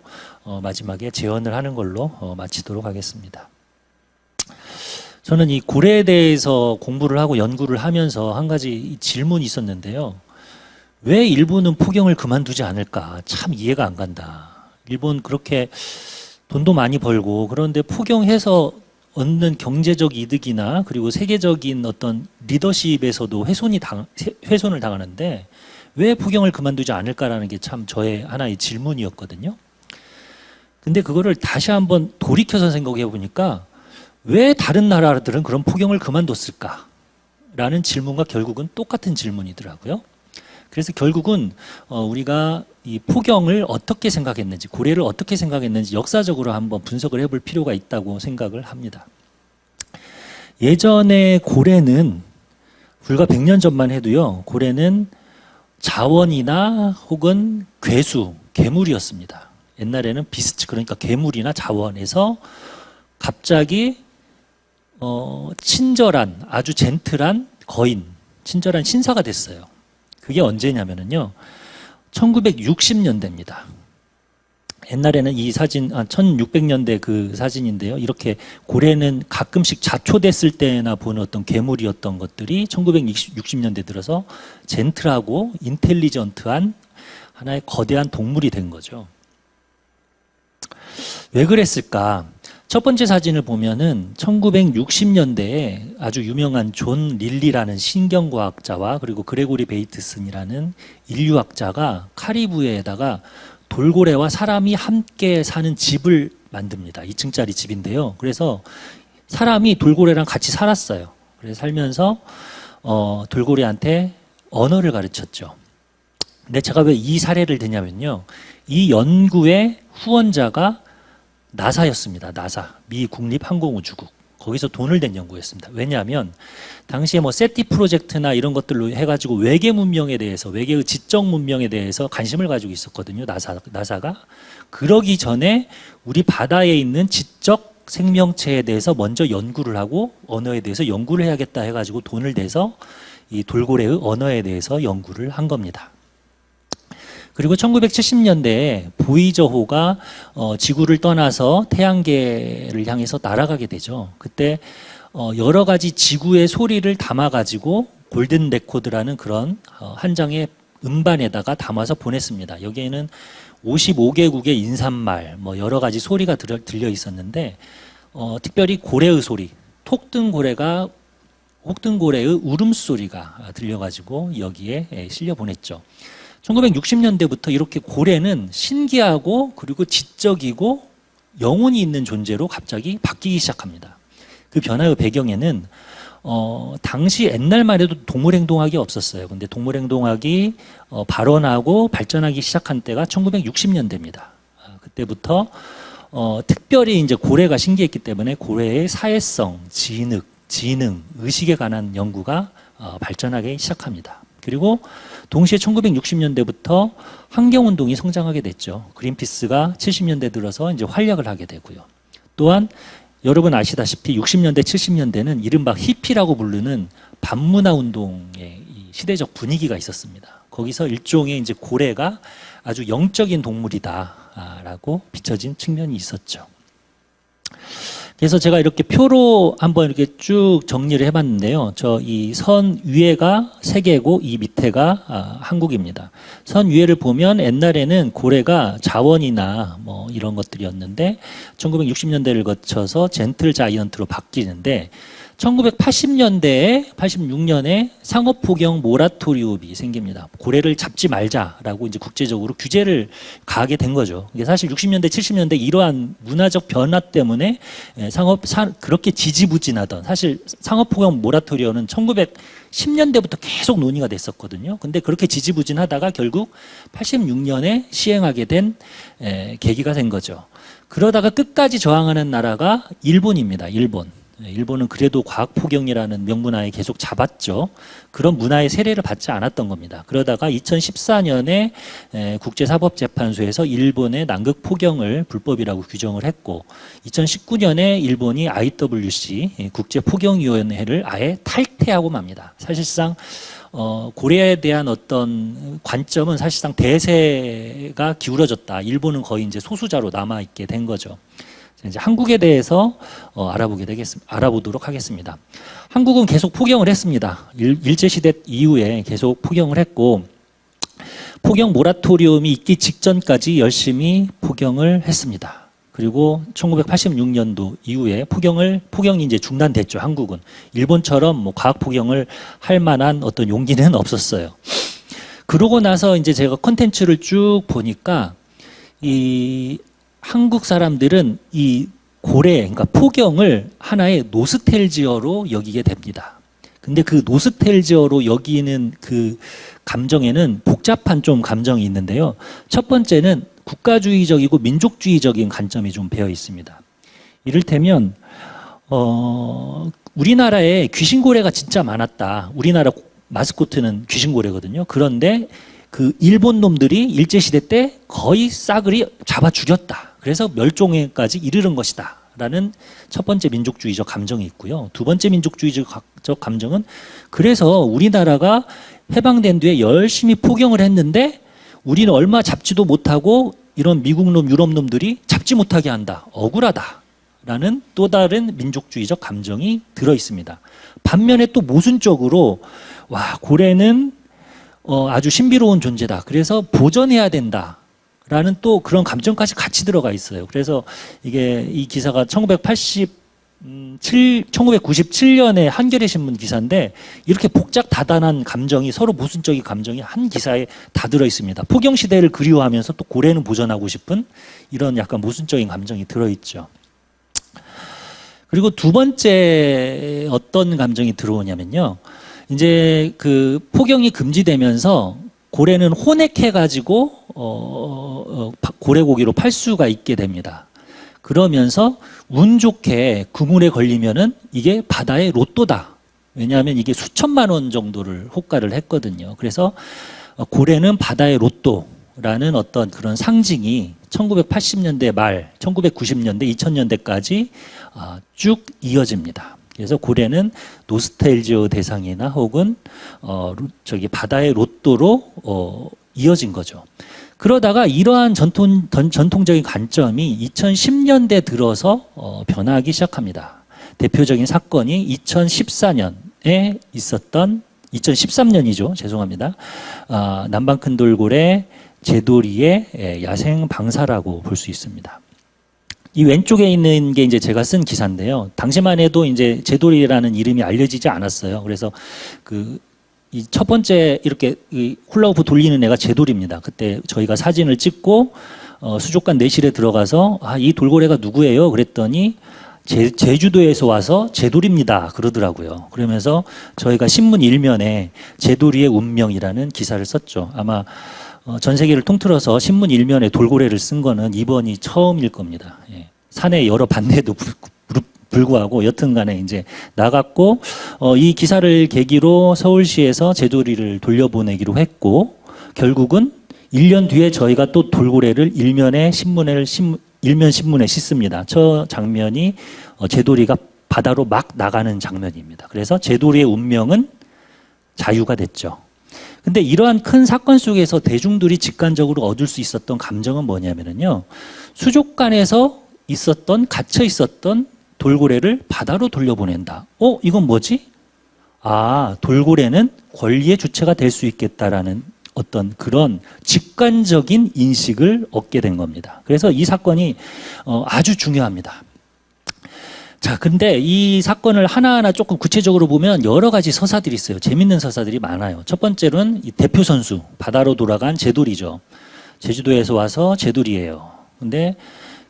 마지막에 재언을 하는 걸로 마치도록 하겠습니다. 저는 이 고래에 대해서 공부를 하고 연구를 하면서 한 가지 질문이 있었는데요. 왜 일본은 포경을 그만두지 않을까? 참 이해가 안 간다. 일본 그렇게 돈도 많이 벌고 그런데 포경해서 얻는 경제적 이득이나 그리고 세계적인 어떤 리더십에서도 훼손을 당하는데 왜 포경을 그만두지 않을까라는 게 참 저의 하나의 질문이었거든요. 근데 그거를 다시 한번 돌이켜서 생각해 보니까 왜 다른 나라들은 그런 포경을 그만뒀을까? 라는 질문과 결국은 똑같은 질문이더라고요. 그래서 결국은 우리가 이 포경을 어떻게 생각했는지, 고래를 어떻게 생각했는지 역사적으로 한번 분석을 해볼 필요가 있다고 생각을 합니다. 예전에 고래는 불과 100년 전만 해도요, 고래는 자원이나 혹은 괴수, 괴물이었습니다. 옛날에는 비스트, 그러니까 괴물이나 자원에서 갑자기 친절한, 아주 젠틀한 거인, 친절한 신사가 됐어요. 그게 언제냐면요, 1960년대입니다. 옛날에는 이 사진, 1600년대 그 사진인데요. 이렇게 고래는 가끔씩 자초됐을 때나 보는 어떤 괴물이었던 것들이 1960년대 들어서 젠틀하고 인텔리전트한 하나의 거대한 동물이 된 거죠. 왜 그랬을까? 첫 번째 사진을 보면은 1960년대에 아주 유명한 존 릴리라는 신경과학자와 그리고 그레고리 베이트슨이라는 인류학자가 카리브해에다가 돌고래와 사람이 함께 사는 집을 만듭니다. 2층짜리 집인데요. 그래서 사람이 돌고래랑 같이 살았어요. 그래서 살면서 돌고래한테 언어를 가르쳤죠. 근데 제가 왜 이 사례를 드냐면요, 이 연구의 후원자가 나사였습니다. 나사, 미 국립항공우주국. 거기서 돈을 댄 연구였습니다. 왜냐하면 당시에 뭐 세티 프로젝트나 이런 것들로 해가지고 외계 문명에 대해서, 외계의 지적 문명에 대해서 관심을 가지고 있었거든요. 나사가. 그러기 전에 우리 바다에 있는 지적 생명체에 대해서 먼저 연구를 하고 언어에 대해서 연구를 해야겠다 해가지고 돈을 대서 이 돌고래의 언어에 대해서 연구를 한 겁니다. 그리고 1970년대에 보이저호가 지구를 떠나서 태양계를 향해서 날아가게 되죠. 그때 여러 가지 지구의 소리를 담아가지고 골든 레코드라는 그런 한 장의 음반에다가 담아서 보냈습니다. 여기에는 55개국의 인사말, 뭐 여러 가지 소리가 들려 있었는데 특별히 고래의 소리, 혹등고래의 울음소리가 들려가지고 여기에 실려 보냈죠. 1960년대부터 이렇게 고래는 신기하고 그리고 지적이고 영혼이 있는 존재로 갑자기 바뀌기 시작합니다. 그 변화의 배경에는 당시 옛날만 해도 동물행동학이 없었어요. 근데 동물행동학이 발원하고 발전하기 시작한 때가 1960년대입니다. 그때부터 특별히 이제 고래가 신기했기 때문에 고래의 사회성, 지능, 의식에 관한 연구가 발전하기 시작합니다. 그리고 동시에 1960년대부터 환경운동이 성장하게 됐죠. 그린피스가 70년대 들어서 이제 활약을 하게 되고요. 또한 여러분 아시다시피 60년대, 70년대는 이른바 히피라고 부르는 반문화 운동의 이 시대적 분위기가 있었습니다. 거기서 일종의 이제 고래가 아주 영적인 동물이다라고 비춰진 측면이 있었죠. 그래서 제가 이렇게 표로 한번 이렇게 쭉 정리를 해봤는데요. 이 선 위에가 세계고 이 밑에가 한국입니다. 선 위에를 보면 옛날에는 고래가 자원이나 뭐 이런 것들이었는데 1960년대를 거쳐서 젠틀 자이언트로 바뀌는데 1980년대에 86년에 상업폭염 모라토리움이 생깁니다. 고래를 잡지 말자라고 이제 국제적으로 규제를 가하게 된 거죠. 이게 사실 60년대, 70년대 이러한 문화적 변화 때문에 그렇게 지지부진하던 사실 상업폭염 모라토리움은 1910년대부터 계속 논의가 됐었거든요. 근데 그렇게 지지부진하다가 결국 86년에 시행하게 된 계기가 된 거죠. 그러다가 끝까지 저항하는 나라가 일본입니다. 일본은 그래도 과학폭염이라는 명문화에 계속 잡았죠. 그런 문화의 세례를 받지 않았던 겁니다. 그러다가 2014년에 국제사법재판소에서 일본의 남극폭염을 불법이라고 규정을 했고 2019년에 일본이 IWC 국제폭염위원회를 아예 탈퇴하고 맙니다. 사실상 고래에 대한 어떤 관점은 사실상 대세가 기울어졌다. 일본은 거의 이제 소수자로 남아있게 된 거죠. 이제 한국에 대해서 알아보도록 하겠습니다. 한국은 계속 폭염을 했습니다. 일제시대 이후에 계속 폭염을 했고 폭염 모라토리움이 있기 직전까지 열심히 폭염을 했습니다. 그리고 1986년도 이후에 폭염이 이제 중단됐죠. 한국은 일본처럼 뭐 과학 폭염을 할 만한 어떤 용기는 없었어요. 그러고 나서 이제 제가 콘텐츠를 쭉 보니까 이 한국 사람들은 이 고래, 그러니까 폭염을 하나의 노스텔지어로 여기게 됩니다. 근데 그 노스텔지어로 여기는 그 감정에는 복잡한 좀 감정이 있는데요. 첫 번째는 국가주의적이고 민족주의적인 관점이 좀 배어 있습니다. 이를테면 우리나라에 귀신고래가 진짜 많았다. 우리나라 마스코트는 귀신고래거든요. 그런데 그 일본 놈들이 일제시대 때 거의 싸그리 잡아 죽였다. 그래서 멸종에까지 이르는 것이다. 라는 첫 번째 민족주의적 감정이 있고요. 두 번째 민족주의적 감정은 그래서 우리나라가 해방된 뒤에 열심히 폭염을 했는데 우리는 얼마 잡지도 못하고 이런 미국놈, 유럽놈들이 잡지 못하게 한다. 억울하다. 라는 또 다른 민족주의적 감정이 들어 있습니다. 반면에 또 모순적으로 고래는 아주 신비로운 존재다. 그래서 보존해야 된다. 라는 또 그런 감정까지 같이 들어가 있어요. 그래서 이 기사가 1997년에 한겨레 신문 기사인데 이렇게 복잡다단한 감정이 서로 모순적인 감정이 한 기사에 다 들어 있습니다. 폭염 시대를 그리워하면서 또 고래는 보존하고 싶은 이런 약간 모순적인 감정이 들어 있죠. 그리고 두 번째 어떤 감정이 들어오냐면요. 이제 그 폭염이 금지되면서 고래는 혼액해가지고 고래고기로 팔 수가 있게 됩니다. 그러면서 운 좋게 그물에 걸리면은 이게 바다의 로또다. 왜냐하면 이게 수천만 원 정도를 호가를 했거든요. 그래서 고래는 바다의 로또라는 어떤 그런 상징이 1980년대 말, 1990년대, 2000년대까지 쭉 이어집니다. 그래서 고래는 노스텔지어 대상이나 혹은 바다의 로또로 이어진 거죠. 그러다가 이러한 전통적인 관점이 2010년대 들어서 변화하기 시작합니다. 대표적인 사건이 2014년에 있었던 2013년이죠. 죄송합니다. 남방 큰 돌고래 제도리의 야생 방사라고 볼 수 있습니다. 이 왼쪽에 있는 게 이제 제가 쓴 기사인데요. 당시만 해도 이제 제도리라는 이름이 알려지지 않았어요. 그래서 이 첫 번째 이렇게 이 훌라후프 돌리는 애가 제돌입니다. 그때 저희가 사진을 찍고 수족관 내실에 들어가서 이 돌고래가 누구예요? 그랬더니 제주도에서 와서 제돌입니다. 그러더라고요. 그러면서 저희가 신문 일면에 제돌이의 운명이라는 기사를 썼죠. 아마 전 세계를 통틀어서 신문 일면에 돌고래를 쓴 거는 이번이 처음일 겁니다. 예. 사내 여러 반대에도 불구하고 여튼간에 이제 나갔고 이 기사를 계기로 서울시에서 제도리를 돌려보내기로 했고 결국은 1년 뒤에 저희가 또 돌고래를 일면 신문에 싣습니다. 저 장면이 제도리가 바다로 막 나가는 장면입니다. 그래서 제도리의 운명은 자유가 됐죠. 근데 이러한 큰 사건 속에서 대중들이 직관적으로 얻을 수 있었던 감정은 뭐냐면요. 수족관에서 갇혀 있었던 돌고래를 바다로 돌려보낸다. 이건 뭐지? 돌고래는 권리의 주체가 될 수 있겠다라는 어떤 그런 직관적인 인식을 얻게 된 겁니다. 그래서 이 사건이 아주 중요합니다. 자, 근데 이 사건을 하나하나 조금 구체적으로 보면 여러 가지 서사들이 있어요. 재밌는 서사들이 많아요. 첫 번째로는 이 대표 선수, 바다로 돌아간 제돌이죠. 제주도에서 와서 제돌이에요. 근데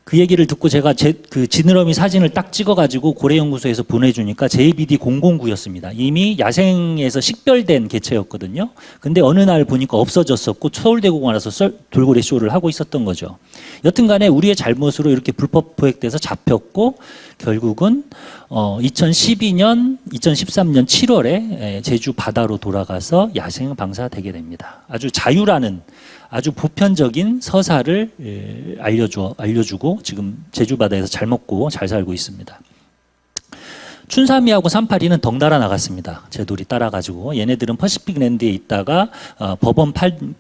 그 얘기를 듣고 제가 그 지느러미 사진을 딱 찍어가지고 고래연구소에서 보내주니까 JBD009였습니다. 이미 야생에서 식별된 개체였거든요. 근데 어느 날 보니까 없어졌었고 서울대공원 와서 돌고래 쇼를 하고 있었던 거죠. 여튼간에 우리의 잘못으로 이렇게 불법 포획돼서 잡혔고 결국은 2013년 7월에 제주 바다로 돌아가서 야생 방사되게 됩니다. 아주 자유라는 아주 보편적인 서사를 알려주고 지금 제주 바다에서 잘 먹고 잘 살고 있습니다. 춘삼이하고 382는 덩달아 나갔습니다. 제돌이 따라가지고 얘네들은 퍼시픽랜드에 있다가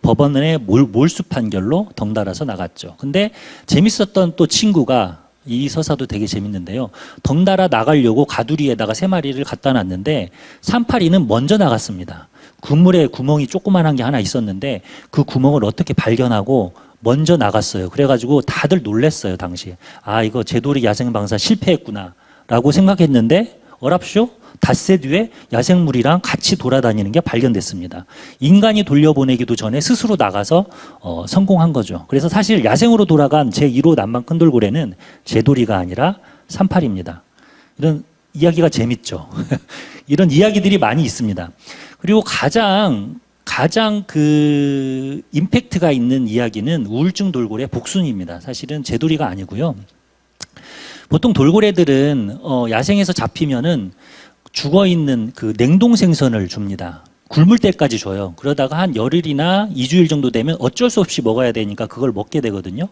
법원의 몰수 판결로 덩달아서 나갔죠. 근데 재밌었던 또 친구가 이 서사도 되게 재밌는데요. 덩달아 나가려고 가두리에다가 3마리를 갖다 놨는데 382는 먼저 나갔습니다. 그물에 구멍이 조그만한 게 하나 있었는데 그 구멍을 어떻게 발견하고 먼저 나갔어요. 그래가지고 다들 놀랬어요, 당시에. 이거 제돌이 야생방사 실패했구나 라고 생각했는데 어랍쇼? 닷새 뒤에 야생물이랑 같이 돌아다니는 게 발견됐습니다. 인간이 돌려보내기도 전에 스스로 나가서 성공한 거죠. 그래서 사실 야생으로 돌아간 제1호 남방 큰 돌고래는 제돌이가 아니라 38입니다. 이런 이야기가 재밌죠. 이런 이야기들이 많이 있습니다. 그리고 가장 그 임팩트가 있는 이야기는 우울증 돌고래 복순입니다. 사실은 제돌이가 아니고요. 보통 돌고래들은 야생에서 잡히면은 죽어 있는 그 냉동 생선을 줍니다. 굶을 때까지 줘요. 그러다가 한 열흘이나 2주일 정도 되면 어쩔 수 없이 먹어야 되니까 그걸 먹게 되거든요.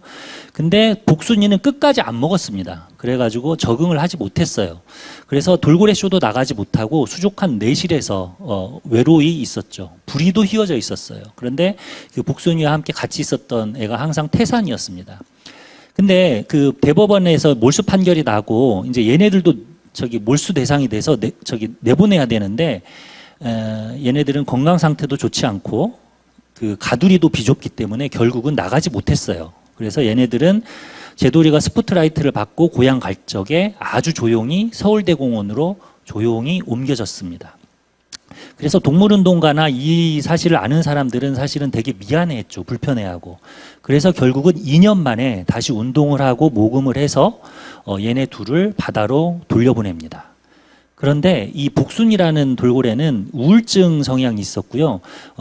근데 복순이는 끝까지 안 먹었습니다. 그래가지고 적응을 하지 못했어요. 그래서 돌고래 쇼도 나가지 못하고 수족관 내실에서 외로이 있었죠. 부리도 휘어져 있었어요. 그런데 그 복순이와 함께 같이 있었던 애가 항상 태산이었습니다. 근데 그 대법원에서 몰수 판결이 나고 이제 얘네들도 몰수 대상이 돼서 내보내야 되는데 얘네들은 건강 상태도 좋지 않고 그 가두리도 비좁기 때문에 결국은 나가지 못했어요. 그래서 얘네들은 제돌이가 스포트라이트를 받고 고향 갈 적에 아주 조용히 서울대공원으로 조용히 옮겨졌습니다. 그래서 동물운동가나 이 사실을 아는 사람들은 사실은 되게 미안해했죠. 불편해하고. 그래서 결국은 2년 만에 다시 운동을 하고 모금을 해서 얘네 둘을 바다로 돌려보냅니다. 그런데 이 복순이라는 돌고래는 우울증 성향이 있었고요.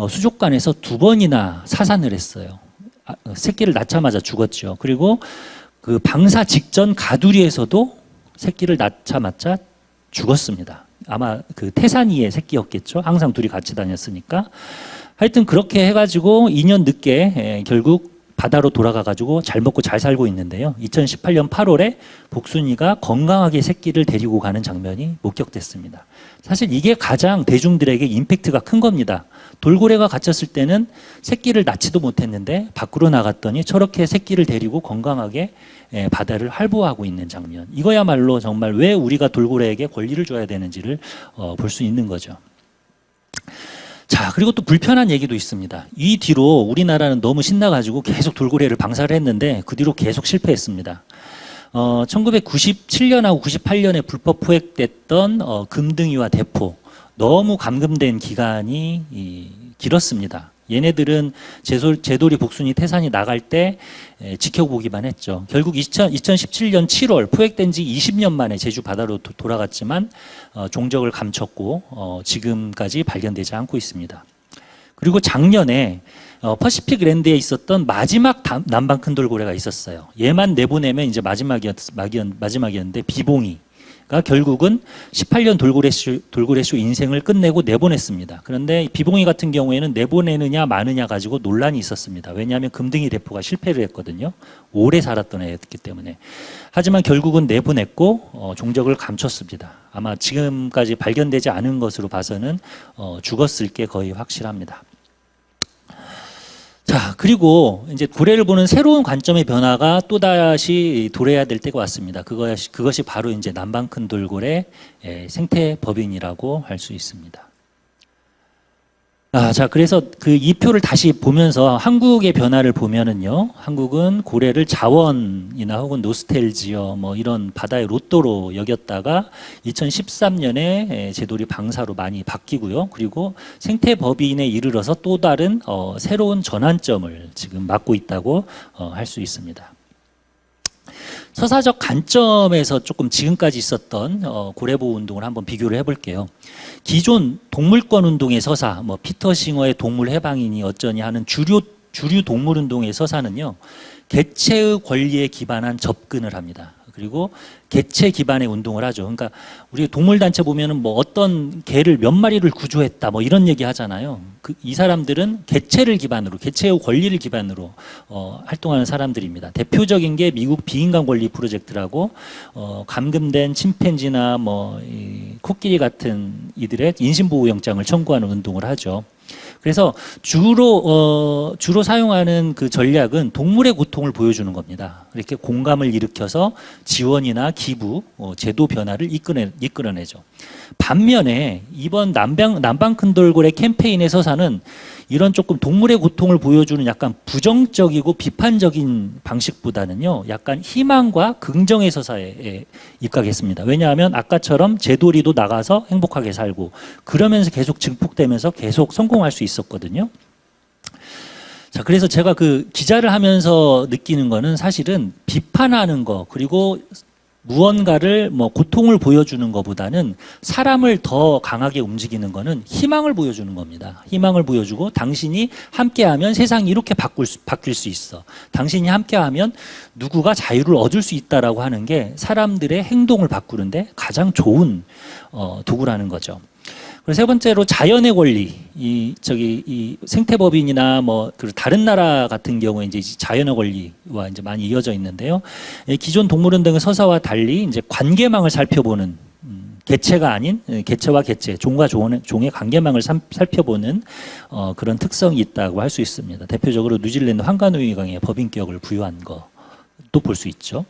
수족관에서 2번이나 사산을 했어요. 새끼를 낳자마자 죽었죠. 그리고 그 방사 직전 가두리에서도 새끼를 낳자마자 죽었습니다. 아마 그 태산이의 새끼였겠죠. 항상 둘이 같이 다녔으니까. 하여튼 그렇게 해가지고 2년 늦게 결국 바다로 돌아가가지고 잘 먹고 잘 살고 있는데요. 2018년 8월에 복순이가 건강하게 새끼를 데리고 가는 장면이 목격됐습니다. 사실 이게 가장 대중들에게 임팩트가 큰 겁니다. 돌고래가 갇혔을 때는 새끼를 낳지도 못했는데 밖으로 나갔더니 저렇게 새끼를 데리고 건강하게 바다를 활보하고 있는 장면. 이거야말로 정말 왜 우리가 돌고래에게 권리를 줘야 되는지를 볼 수 있는 거죠. 자, 그리고 또 불편한 얘기도 있습니다. 이 뒤로 우리나라는 너무 신나가지고 계속 돌고래를 방사를 했는데 그 뒤로 계속 실패했습니다. 1997년하고 98년에 불법 포획됐던 금등이와 대포, 너무 감금된 기간이 길었습니다. 얘네들은 제돌이 복순이 태산이 나갈 때 지켜보기만 했죠. 결국 2017년 7월 포획된 지 20년 만에 제주 바다로 돌아갔지만 종적을 감췄고 지금까지 발견되지 않고 있습니다. 그리고 작년에 퍼시픽 랜드에 있었던 마지막 남방 큰 돌고래가 있었어요. 얘만 내보내면 이제 마지막이었는데 비봉이가 결국은 18년 돌고래쇼 인생을 끝내고 내보냈습니다. 그런데 비봉이 같은 경우에는 내보내느냐 마느냐 가지고 논란이 있었습니다. 왜냐하면 금등이 대포가 실패를 했거든요. 오래 살았던 애였기 때문에. 하지만 결국은 내보냈고 종적을 감췄습니다. 아마 지금까지 발견되지 않은 것으로 봐서는 죽었을 게 거의 확실합니다. 자, 그리고 이제 고래를 보는 새로운 관점의 변화가 또다시 도래해야 될 때가 왔습니다. 그것이 바로 이제 남방 큰 돌고래 생태 법인이라고 할 수 있습니다. 자, 그래서 그 이 표를 다시 보면서 한국의 변화를 보면은요, 한국은 고래를 자원이나 혹은 노스텔지어 뭐 이런 바다의 로또로 여겼다가 2013년에 제돌이 방사로 많이 바뀌고요. 그리고 생태법인에 이르러서 또 다른 새로운 전환점을 지금 맞고 있다고 할 수 있습니다. 서사적 관점에서 조금 지금까지 있었던 고래보호 운동을 한번 비교를 해볼게요. 기존 동물권 운동의 서사, 뭐 피터 싱어의 동물 해방이니 어쩌니 하는 주류 동물 운동의 서사는요, 개체의 권리에 기반한 접근을 합니다. 그리고 개체 기반의 운동을 하죠. 그러니까 우리 동물단체 보면은 뭐 어떤 개를 몇 마리를 구조했다 뭐 이런 얘기 하잖아요. 이 사람들은 개체를 기반으로, 개체의 권리를 기반으로 활동하는 사람들입니다. 대표적인 게 미국 비인간 권리 프로젝트라고 감금된 침팬지나 뭐 코끼리 같은 이들의 인신보호영장을 청구하는 운동을 하죠. 그래서 주로 사용하는 그 전략은 동물의 고통을 보여주는 겁니다. 이렇게 공감을 일으켜서 지원이나 기부, 제도 변화를 이끌어내죠. 반면에 이번 남방 큰 돌고래 캠페인의 서사는 이런 조금 동물의 고통을 보여주는 약간 부정적이고 비판적인 방식보다는요, 약간 희망과 긍정의 서사에 입각했습니다. 왜냐하면 아까처럼 제돌이도 나가서 행복하게 살고 그러면서 계속 증폭되면서 계속 성공할 수 있었거든요. 자, 그래서 제가 그 기자를 하면서 느끼는 거는 사실은 비판하는 거, 그리고 무언가를 뭐 고통을 보여주는 것보다는 사람을 더 강하게 움직이는 거는 희망을 보여주는 겁니다. 희망을 보여주고 당신이 함께하면 세상이 이렇게 바뀔 수 있어. 당신이 함께하면 누구가 자유를 얻을 수 있다라고 하는 게 사람들의 행동을 바꾸는데 가장 좋은 도구라는 거죠. 그리고 세 번째로 자연의 권리, 이 생태법인이나 뭐 다른 나라 같은 경우에 이제 자연의 권리와 이제 많이 이어져 있는데요. 기존 동물운동의 서사와 달리 이제 관계망을 살펴보는 개체가 아닌 개체와 개체, 종과 종의 관계망을 살펴보는 그런 특성이 있다고 할 수 있습니다. 대표적으로 뉴질랜드 황가누이강에 법인격을 부여한 것도 볼 수 있죠.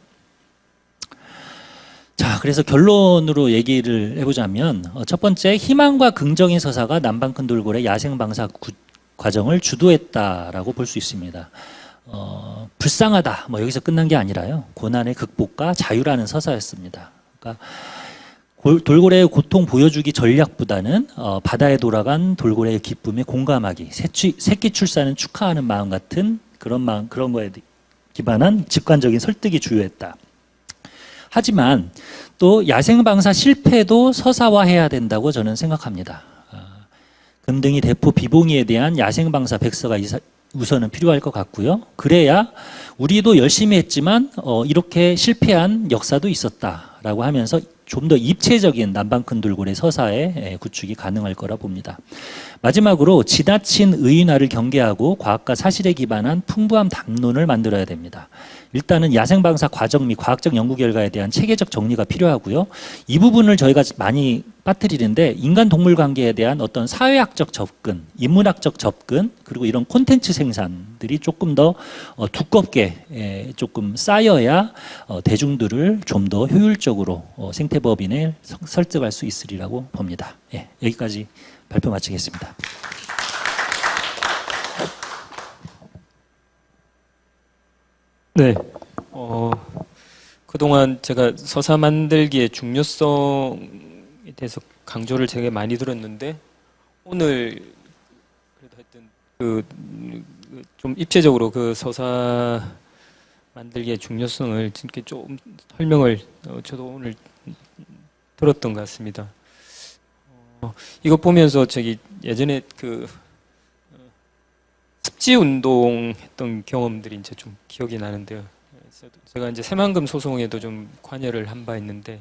자, 그래서 결론으로 얘기를 해보자면 첫 번째, 희망과 긍정의 서사가 남방 큰 돌고래 야생 방사 과정을 주도했다라고 볼 수 있습니다. 불쌍하다, 뭐 여기서 끝난 게 아니라요, 고난의 극복과 자유라는 서사였습니다. 그러니까 돌고래의 고통 보여주기 전략보다는 바다에 돌아간 돌고래의 기쁨에 공감하기, 새끼 출산은 축하하는 마음 같은 그런 거에 기반한 직관적인 설득이 주요했다. 하지만 또 야생방사 실패도 서사화해야 된다고 저는 생각합니다. 금등이 대포 비봉이에 대한 야생방사 백서가 우선은 필요할 것 같고요. 그래야 우리도 열심히 했지만 이렇게 실패한 역사도 있었다라고 하면서 좀 더 입체적인 남방 큰 돌고래 서사의 구축이 가능할 거라 봅니다. 마지막으로 지나친 의인화를 경계하고 과학과 사실에 기반한 풍부한 담론을 만들어야 됩니다. 일단은 야생방사 과정 및 과학적 연구 결과에 대한 체계적 정리가 필요하고요. 이 부분을 저희가 많이 빠뜨리는데 인간 동물 관계에 대한 어떤 사회학적 접근, 인문학적 접근, 그리고 이런 콘텐츠 생산들이 조금 더 두껍게 조금 쌓여야 대중들을 좀 더 효율적으로 생태법인을 설득할 수 있으리라고 봅니다. 예, 여기까지 발표 마치겠습니다. 네. 그동안 제가 서사 만들기의 중요성에 대해서 강조를 되게 많이 들었는데 오늘 그래도 하여튼 좀 입체적으로 그 서사 만들기의 중요성을 이렇게 좀 설명을 저도 오늘 들었던 것 같습니다. 이거 보면서 저기 예전에 그 습지 운동 했던 경험들이 이제 좀 기억이 나는데요. 제가 이제 새만금 소송에도 좀 관여를 한 바 있는데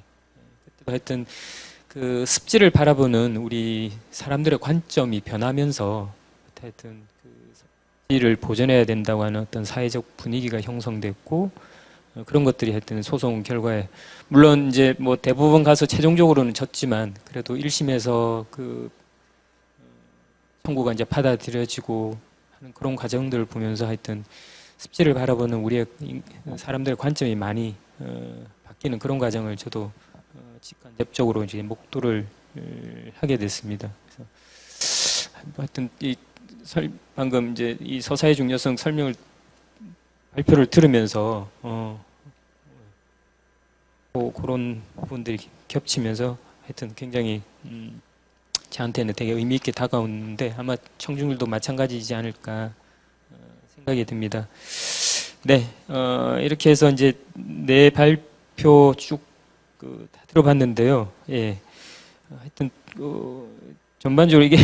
그때도 하여튼 그 습지를 바라보는 우리 사람들의 관점이 변하면서 하여튼 그 습지를 보존해야 된다고 하는 어떤 사회적 분위기가 형성됐고 그런 것들이 하여튼 소송 결과에 물론 이제 뭐 대법원 가서 최종적으로는 졌지만 그래도 1심에서 그 청구가 이제 받아들여지고 하는 그런 과정들을 보면서 하여튼 습지를 바라보는 우리의 사람들의 관점이 많이 바뀌는 그런 과정을 저도 직간접적으로 이제 목도를 하게 됐습니다. 그래서 하여튼 방금 이제 이 서사의 중요성 설명을 발표를 들으면서 그런 부분들이 겹치면서 하여튼 굉장히 저한테는 되게 의미 있게 다가오는데 아마 청중들도 마찬가지이지 않을까 생각이 듭니다. 네, 이렇게 해서 이제 내 발표 쭉 다 들어봤는데요. 예, 하여튼 전반적으로 이게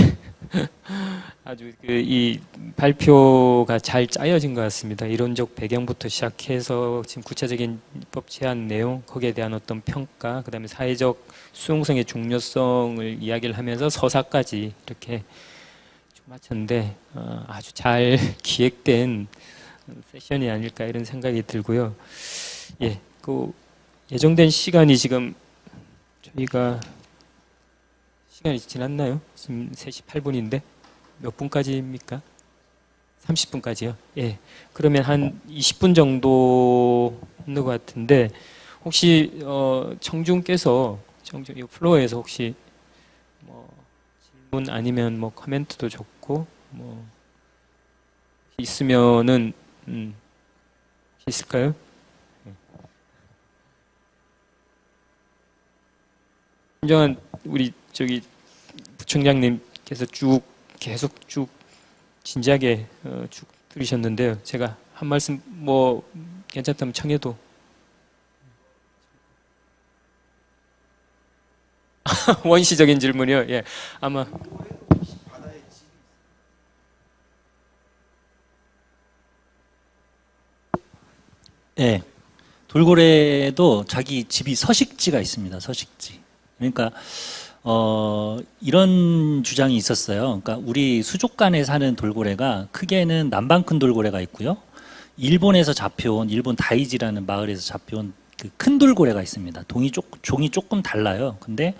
아주 이 발표가 잘 짜여진 것 같습니다. 이론적 배경부터 시작해서 지금 구체적인 입법 제안 내용, 거기에 대한 어떤 평가, 그다음에 사회적 수용성의 중요성을 이야기를 하면서 서사까지 이렇게 좀 마쳤는데 아주 잘 기획된 세션이 아닐까 이런 생각이 들고요. 예, 그 예정된 시간이 지금 저희가 시간이 지났나요? 지금 3시 8분인데 몇 분까지입니까? 30분까지요. 예. 그러면 한 20분 정도 있는 것 같은데 혹시 청중께서 이 플로어에서 혹시 뭐 질문 아니면 뭐 코멘트도 좋고 뭐 있으면은 있을까요? 김정한 우리 저기 부총장님께서 계속 쭉 진지하게 쭉 들으셨는데요. 제가 한 말씀 뭐 괜찮다면 청해도 원시적인 질문이요. 예, 아마 예, 돌고래도 자기 집이 서식지가 있습니다. 서식지. 그러니까 이런 주장이 있었어요. 그러니까 우리 수족관에 사는 돌고래가 크게는 남방 큰 돌고래가 있고요. 일본에서 잡혀온 일본 다이지라는 마을에서 잡혀온 그 큰 돌고래가 있습니다. 종이 조금 달라요. 근데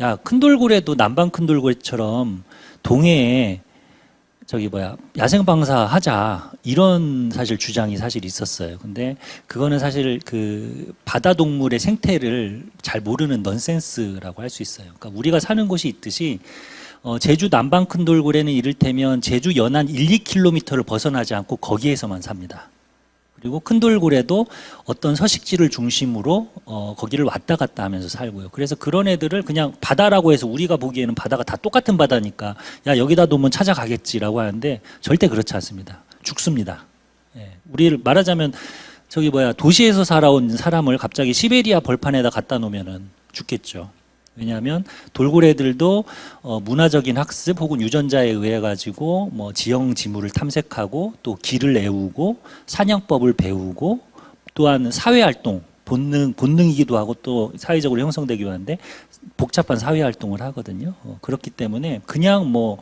야, 큰 돌고래도 남방 큰 돌고래처럼 동해에 야생 방사하자 이런 사실 주장이 사실 있었어요. 근데 그거는 사실 그 바다 동물의 생태를 잘 모르는 넌센스라고 할 수 있어요. 그러니까 우리가 사는 곳이 있듯이 제주 남방 큰 돌고래는 이를테면 제주 연안 1, 2km를 벗어나지 않고 거기에서만 삽니다. 그리고 큰 돌고래도 어떤 서식지를 중심으로 거기를 왔다 갔다 하면서 살고요. 그래서 그런 애들을 그냥 바다라고 해서 우리가 보기에는 바다가 다 똑같은 바다니까 야 여기다 놓으면 찾아가겠지라고 하는데 절대 그렇지 않습니다. 죽습니다. 예. 우리를 말하자면 도시에서 살아온 사람을 갑자기 시베리아 벌판에다 갖다 놓으면은 죽겠죠. 왜냐하면 돌고래들도 문화적인 학습 혹은 유전자에 의해 가지고 뭐 지형 지물을 탐색하고 또 길을 애우고 사냥법을 배우고 또한 사회 활동 본능이기도 하고 또 사회적으로 형성되기도 하는데 복잡한 사회 활동을 하거든요. 그렇기 때문에 그냥 뭐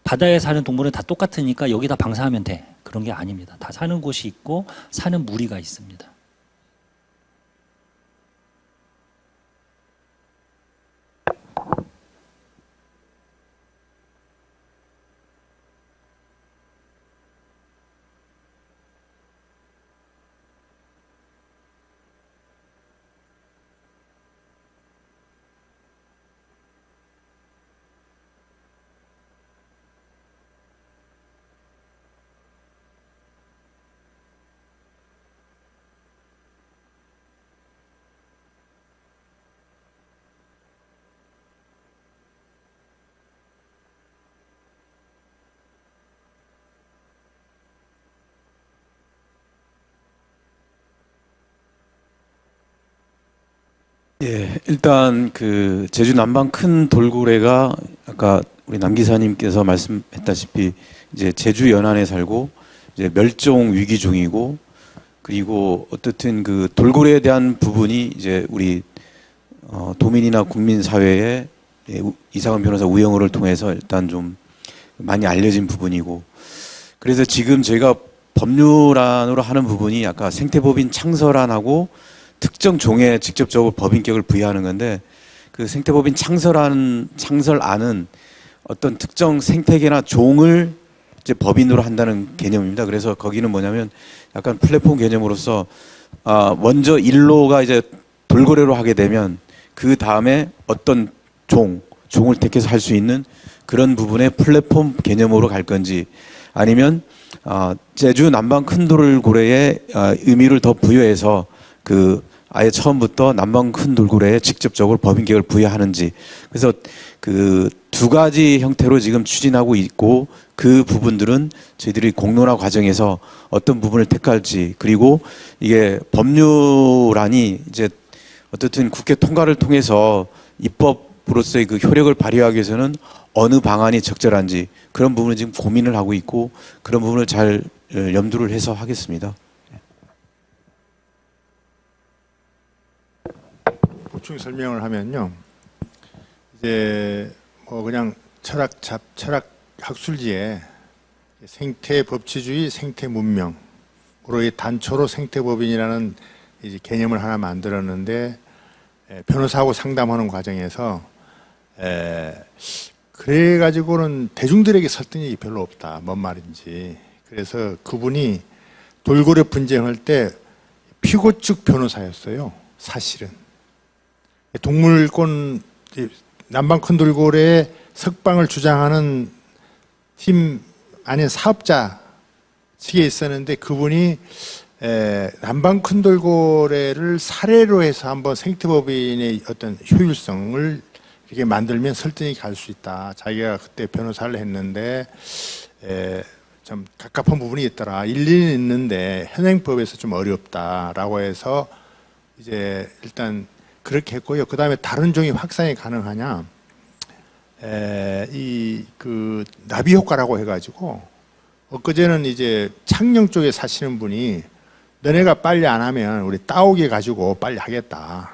바다에 사는 동물은 다 똑같으니까 여기다 방사하면 돼. 그런 게 아닙니다. 다 사는 곳이 있고 사는 무리가 있습니다. 예, 일단 그 제주 남방 큰 돌고래가 아까 우리 남 기사님께서 말씀했다시피 이제 제주 연안에 살고 이제 멸종 위기 중이고, 그리고 어떻든 그 돌고래에 대한 부분이 이제 우리 도민이나 국민 사회에 이상은 변호사 우영우를 통해서 일단 좀 많이 알려진 부분이고, 그래서 지금 저희가 법률안으로 하는 부분이 아까 생태법인 창설안하고 특정 종에 직접적으로 법인격을 부여하는 건데, 그 생태법인 창설안은 어떤 특정 생태계나 종을 이제 법인으로 한다는 개념입니다. 그래서 거기는 뭐냐면 약간 플랫폼 개념으로서 먼저 일로가 이제 돌고래로 하게 되면 그 다음에 어떤 종을 택해서 할 수 있는 그런 부분의 플랫폼 개념으로 갈 건지, 아니면 제주 남방 큰 돌고래의 의미를 더 부여해서 그 아예 처음부터 남방 큰 돌고래에 직접적으로 법인격을 부여하는지, 그래서 그 두 가지 형태로 지금 추진하고 있고, 그 부분들은 저희들이 공론화 과정에서 어떤 부분을 택할지, 그리고 이게 법률안이 이제 어떻든 국회 통과를 통해서 입법으로서의 그 효력을 발휘하기 위해서는 어느 방안이 적절한지, 그런 부분을 지금 고민을 하고 있고, 그런 부분을 잘 염두를 해서 하겠습니다. 보충 설명을 하면요, 이제 뭐 그냥 철학 학술지에 생태 법치주의, 생태 문명으로의 단초로 생태법인이라는 이제 개념을 하나 만들었는데, 변호사하고 상담하는 과정에서 그래 가지고는 대중들에게 설득력이 별로 없다, 뭔 말인지. 그래서 그분이 돌고래 분쟁할 때 피고 측 변호사였어요, 사실은. 동물권 남방 큰 돌고래의 석방을 주장하는 팀 안에 사업자 측에 있었는데, 그분이 남방 큰 돌고래를 사례로 해서 한번 생태법인의 어떤 효율성을 이렇게 만들면 설득이 갈 수 있다. 자기가 그때 변호사를 했는데 좀 갑갑한 부분이 있더라, 일리는 있는데 현행법에서 좀 어렵다라고 해서 이제 일단 그렇게 했고요. 그 다음에 다른 종이 확산이 가능하냐, 그 나비 효과라고 해가지고, 엊그제는 이제 창녕 쪽에 사시는 분이 너네가 빨리 안 하면 우리 따오기 가지고 빨리 하겠다.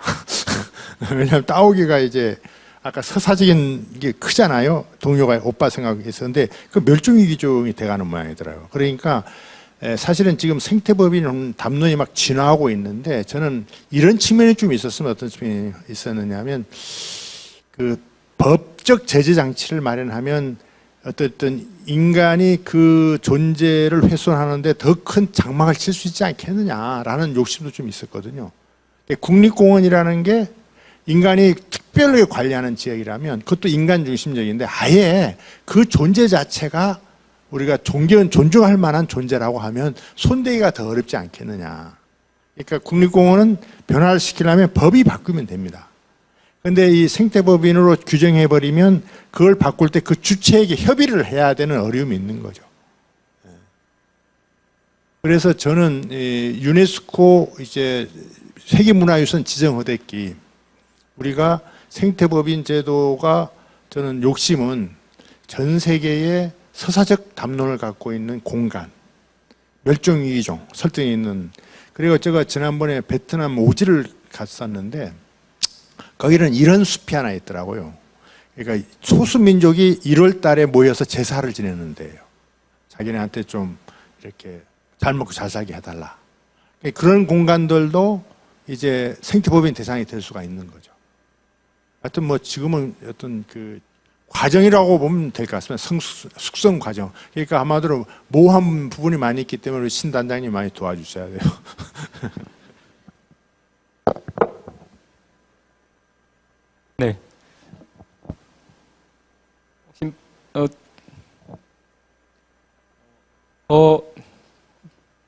왜냐하면 따오기가 이제 아까 서사적인 게 크잖아요. 동료가 오빠 생각했었는데 그 멸종위기종이 돼가는 모양이더라고요. 그러니까 사실은 지금 생태법인 담론이 막 진화하고 있는데, 저는 이런 측면이 좀 있었으면 어떤 측면이 있었느냐면, 그 법적 제재 장치를 마련하면 어떤 인간이 그 존재를 훼손하는데 더 큰 장막을 칠 수 있지 않겠느냐라는 욕심도 좀 있었거든요. 국립공원이라는 게 인간이 특별하게 관리하는 지역이라면 그것도 인간 중심적인데, 아예 그 존재 자체가 우리가 존중할 만한 존재라고 하면 손대기가 더 어렵지 않겠느냐. 그러니까 국립공원은 변화를 시키려면 법이 바뀌면 됩니다. 그런데 이 생태법인으로 규정해버리면 그걸 바꿀 때 그 주체에게 협의를 해야 되는 어려움이 있는 거죠. 그래서 저는 유네스코 이제 세계문화유산 지정 허데기, 우리가 생태법인 제도가, 저는 욕심은 전 세계에 서사적 담론을 갖고 있는 공간, 멸종위기종, 설득이 있는. 그리고 제가 지난번에 베트남 오지를 갔었는데 거기는 이런 숲이 하나 있더라고요. 그러니까 소수 민족이 1월 달에 모여서 제사를 지내는 데예요. 자기네한테 좀 이렇게 잘 먹고 잘 살게 해달라. 그런 공간들도 이제 생태법인 대상이 될 수가 있는 거죠. 하여튼 뭐 지금은 어떤 그 과정이라고 보면 될 것 같습니다. 숙성 과정. 그러니까 한마디로 모호한 부분이 많이 있기 때문에 우리 신 단장님 많이 도와주셔야 돼요. 네. 혹시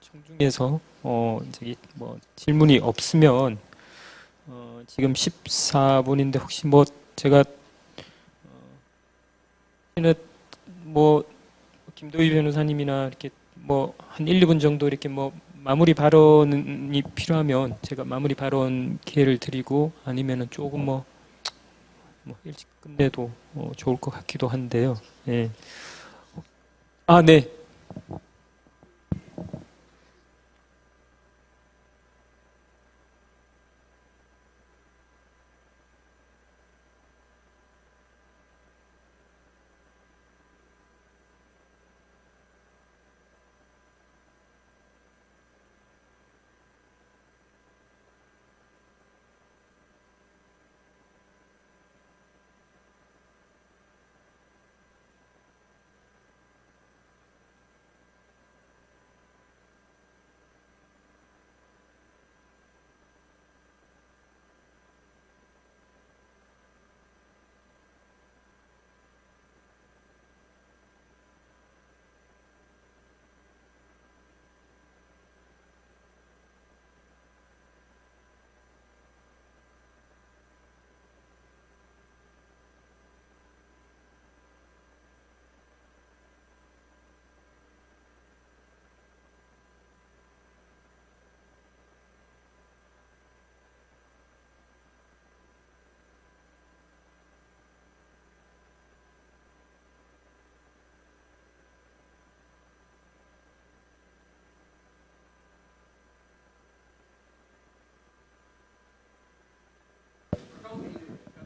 청중에서 저기 뭐 질문이 없으면 지금 14분인데 혹시 뭐 제가 뭐 김도희 변호사님이나 이렇게 뭐 한 1, 2분 정도 이렇게 뭐 마무리 발언이 필요하면 제가 마무리 발언 기회를 드리고 아니면은 조금 뭐 일찍 끝내도 좋을 것 같기도 한데요. 예. 아, 네.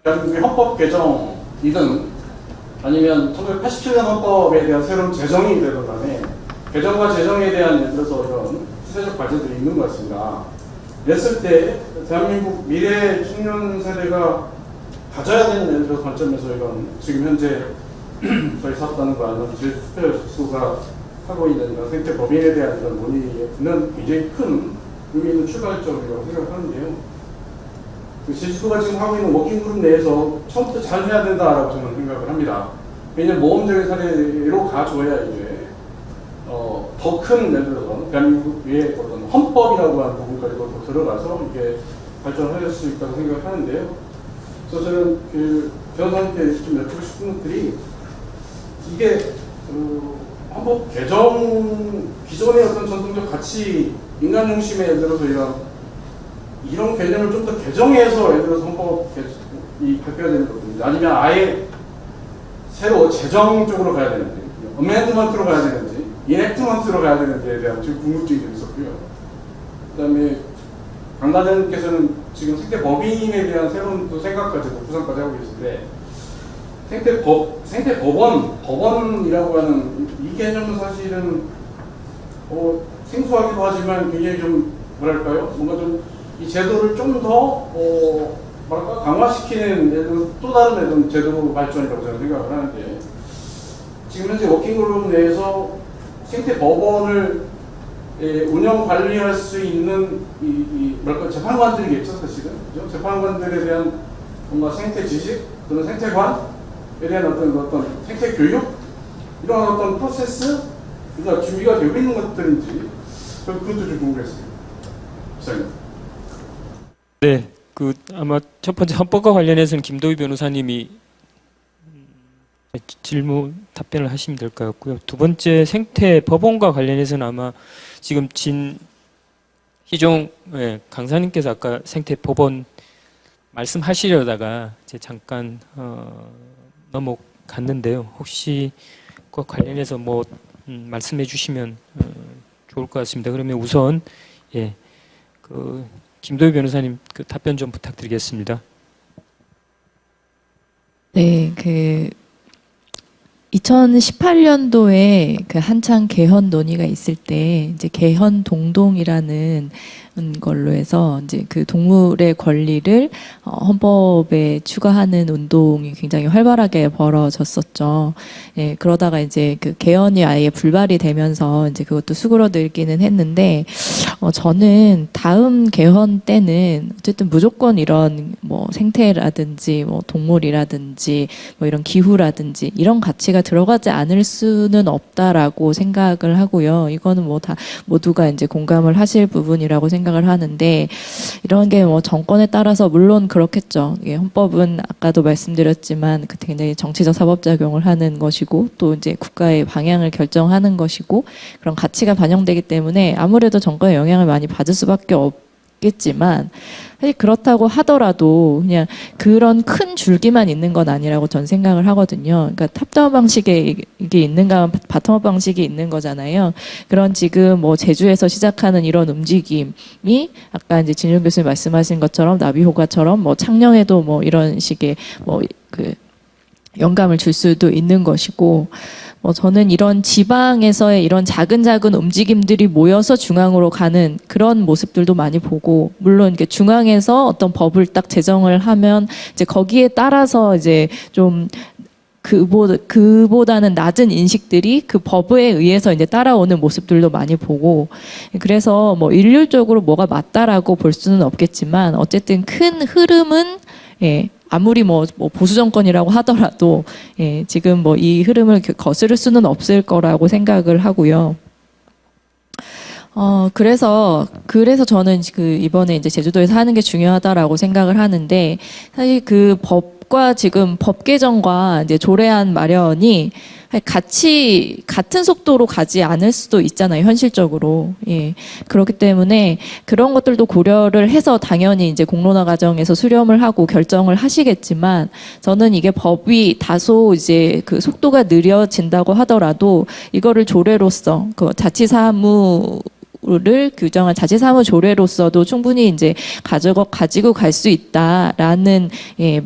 대한민국의 헌법 개정이든 아니면 1987년 헌법에 대한 새로운 제정이 되든 간에 개정과 제정에 대한 예를 들어서 이런 시대적 과제들이 있는 것 같습니다. 냈을 때 대한민국 미래 청년 세대가 가져야 되는 예를 들어서 관점에서 이런 지금 현재 저희 사업단과 제주특별수가 하고 있는 이런 생태 법인에 대한 이런 논의는 굉장히 큰 의미 있는 출발점이라고 생각하는데요. 그 제주도가 지금 하고 있는 워킹그룹 내에서 처음부터 잘 해야 된다라고 저는 생각을 합니다. 왜냐하면 모험적인 사례로 가져야 이제 더 큰 예를 들어서 대한민국의 어떤 헌법이라고 하는 부분까지도 들어가서 이게 발전할 수 있다고 생각하는데요. 그래서 저는 그 변호사님께 좀 여쭙고 싶은 것들이 이게 헌법 개정 기존의 어떤 전통적 가치 인간 중심의 예를 들어서 이런 개념을 좀 더 개정해서 예를 들어서 헌법이 바뀌어야 되는 거거든요. 아니면 아예 새로 제정 쪽으로 가야 되는지, 어멘드먼트로 가야 되는지, 이넥트먼트로 가야 되는지에 대한 지금 궁금증이 좀 있었고요. 그다음에 강단장님께서는 지금 생태법인에 대한 새로운 또 생각까지도 구상까지 하고 계신데 법원이라고 하는 이 개념은 사실은 생소하기도 하지만 굉장히 좀 뭐랄까요? 뭔가 좀 이 제도를 좀 더 강화시키는 또 다른 어떤 제도 발전이라고 저는 생각을 하는데 지금 현재 워킹그룹 내에서 생태법원을 운영 관리할 수 있는 뭐랄까 재판관들이겠죠 사실은 그죠? 재판관들에 대한 뭔가 생태 지식 또는 생태관에 대한 어떤 생태 교육 이런 어떤 프로세스가 준비가 되고 있는 것들인지 그것도 좀 궁금했어요. 시장님. 네, 아마 첫 번째 헌법과 관련해서는 김도희 변호사님이 질문 답변을 하시면 될 것 같고요. 두 번째 생태 법원과 관련해서는 아마 지금 희종 강사님께서 아까 생태 법원 말씀하시려다가 이제 잠깐 넘어갔는데요. 혹시 그와 관련해서 뭐 말씀해 주시면 좋을 것 같습니다. 그러면 우선 김도희 변호사님 답변 좀 부탁드리겠습니다. 네, 그 2018년도에 그 한창 개헌 논의가 있을 때 이제 개헌 동동이라는 걸로 해서 이제 그 동물의 권리를 헌법에 추가하는 운동이 굉장히 활발하게 벌어졌었죠. 예, 그러다가 이제 그 개헌이 아예 불발이 되면서 이제 그것도 수그러들기는 했는데 저는 다음 개헌 때는 어쨌든 무조건 이런 뭐 생태라든지 뭐 동물이라든지 뭐 이런 기후라든지 이런 가치가 들어가지 않을 수는 없다라고 생각을 하고요. 이거는 뭐 다 모두가 이제 공감을 하실 부분이라고 생각을 하는데 이런 게 뭐 정권에 따라서 물론 그렇겠죠. 이게 헌법은 아까도 말씀드렸지만 그 굉장히 정치적 사법작용을 하는 것이고 또 이제 국가의 방향을 결정하는 것이고 그런 가치가 반영되기 때문에 아무래도 정권의 영향을 많이 받을 수밖에 없겠지만 사실 그렇다고 하더라도 그냥 그런 큰 줄기만 있는 건 아니라고 전 생각을 하거든요. 그러니까 탑다운 방식에 이게 있는가 바텀업 방식이 있는 거잖아요. 그런 지금 뭐 제주에서 시작하는 이런 움직임이 아까 이제 진용 교수님 말씀하신 것처럼 나비효과처럼 뭐 창녕에도 뭐 이런 식의 뭐 그 영감을 줄 수도 있는 것이고 저는 이런 지방에서의 이런 작은 움직임들이 모여서 중앙으로 가는 그런 모습들도 많이 보고, 물론 이렇게 중앙에서 어떤 법을 딱 제정을 하면 이제 거기에 따라서 이제 좀 그보다는 낮은 인식들이 그 법에 의해서 이제 따라오는 모습들도 많이 보고, 그래서 뭐 일률적으로 뭐가 맞다라고 볼 수는 없겠지만 어쨌든 큰 흐름은 아무리 뭐 보수 정권이라고 하더라도 지금 뭐 이 흐름을 거스를 수는 없을 거라고 생각을 하고요. 그래서 저는 그 이번에 이제 제주도에서 하는 게 중요하다라고 생각을 하는데, 사실 그 법과 지금 법 개정과 이제 조례안 마련이 같은 속도로 가지 않을 수도 있잖아요, 현실적으로. 예. 그렇기 때문에 그런 것들도 고려를 해서 당연히 이제 공론화 과정에서 수렴을 하고 결정을 하시겠지만, 저는 이게 법이 다소 이제 그 속도가 느려진다고 하더라도 이거를 조례로서 그 자치사무를 규정한 자치사무 조례로서도 충분히 이제 가지고 갈 수 있다라는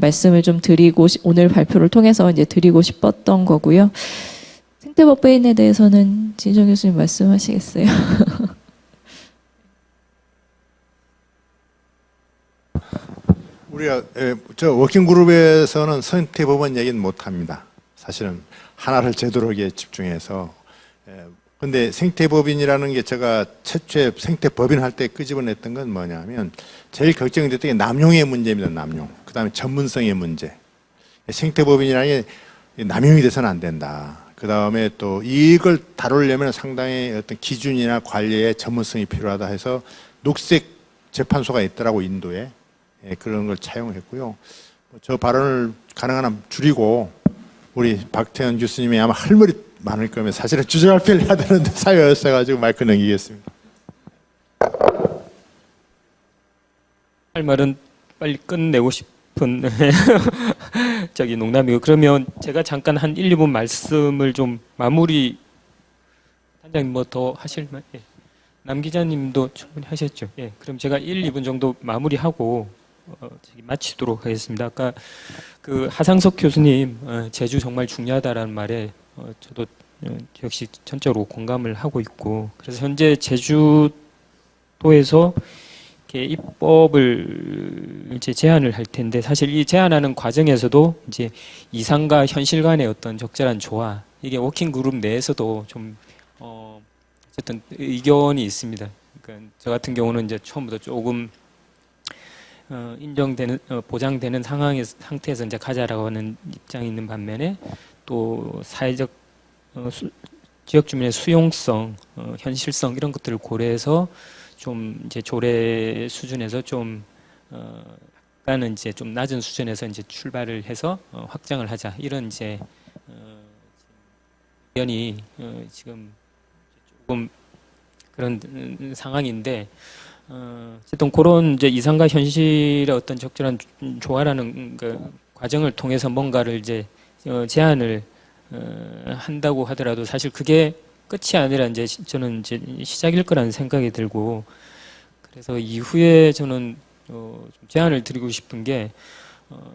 말씀을 좀 드리고 오늘 발표를 통해서 이제 드리고 싶었던 거고요. 생태법배인에 대해서는 진정 교수님 말씀하시겠어요? 우리가 저 워킹그룹에서는 생태법원 얘기는 못합니다. 사실은 하나를 제대로 집중해서. 근데 생태법인이라는 게 제가 최초에 생태법인 할 때 끄집어냈던 건 뭐냐면 제일 걱정됐던 게 남용의 문제입니다. 남용. 그 다음에 전문성의 문제. 생태법인이라는 게 남용이 돼서는 안 된다. 그 다음에 또 이걸 다루려면 상당히 어떤 기준이나 관리에 전문성이 필요하다 해서 녹색 재판소가 있더라고, 인도에. 그런 걸 차용했고요. 저 발언을 가능한 한 줄이고 우리 박태현 교수님이 아마 할 말이 많을 거면 사실은 주저할필 해야 되는데 사회였어가지고 마이크 넘기겠습니다. 할 말은 빨리 끝내고 싶은 저기 농담이고, 그러면 제가 잠깐 한 1, 2분 말씀을 좀 마무리, 단장님 뭐 더 하실 말? 예. 남 기자님도 충분히 하셨죠. 예. 그럼 제가 1, 2분 정도 마무리하고 마치도록 하겠습니다. 아까 그 하상석 교수님 제주 정말 중요하다라는 말에 저도 역시 전적으로 공감을 하고 있고, 그래서 현재 제주도에서 이렇게 입법을 이제 제안을 할 텐데, 사실 이 제안하는 과정에서도 이제 이상과 현실 간의 어떤 적절한 조화, 이게 워킹 그룹 내에서도 좀 어쨌든 의견이 있습니다. 그러니까 저 같은 경우는 이제 처음부터 조금 인정되는 보장되는 상태에서 이제 가자라고 하는 입장이 있는 반면에, 또 사회적 지역 주민의 수용성, 현실성 이런 것들을 고려해서 좀 이제 조례 수준에서 좀 약간은 이제 좀 낮은 수준에서 이제 출발을 해서 확장을 하자, 이런 이제 의견이 지금 조금 그런 상황인데, 어쨌든 그런 이제 이상과 현실의 어떤 적절한 조화라는 그 과정을 통해서 뭔가를 이제 제안을 한다고 하더라도 사실 그게 끝이 아니라 이제 저는 이제 시작일 거라는 생각이 들고, 그래서 이후에 저는 좀 제안을 드리고 싶은 게,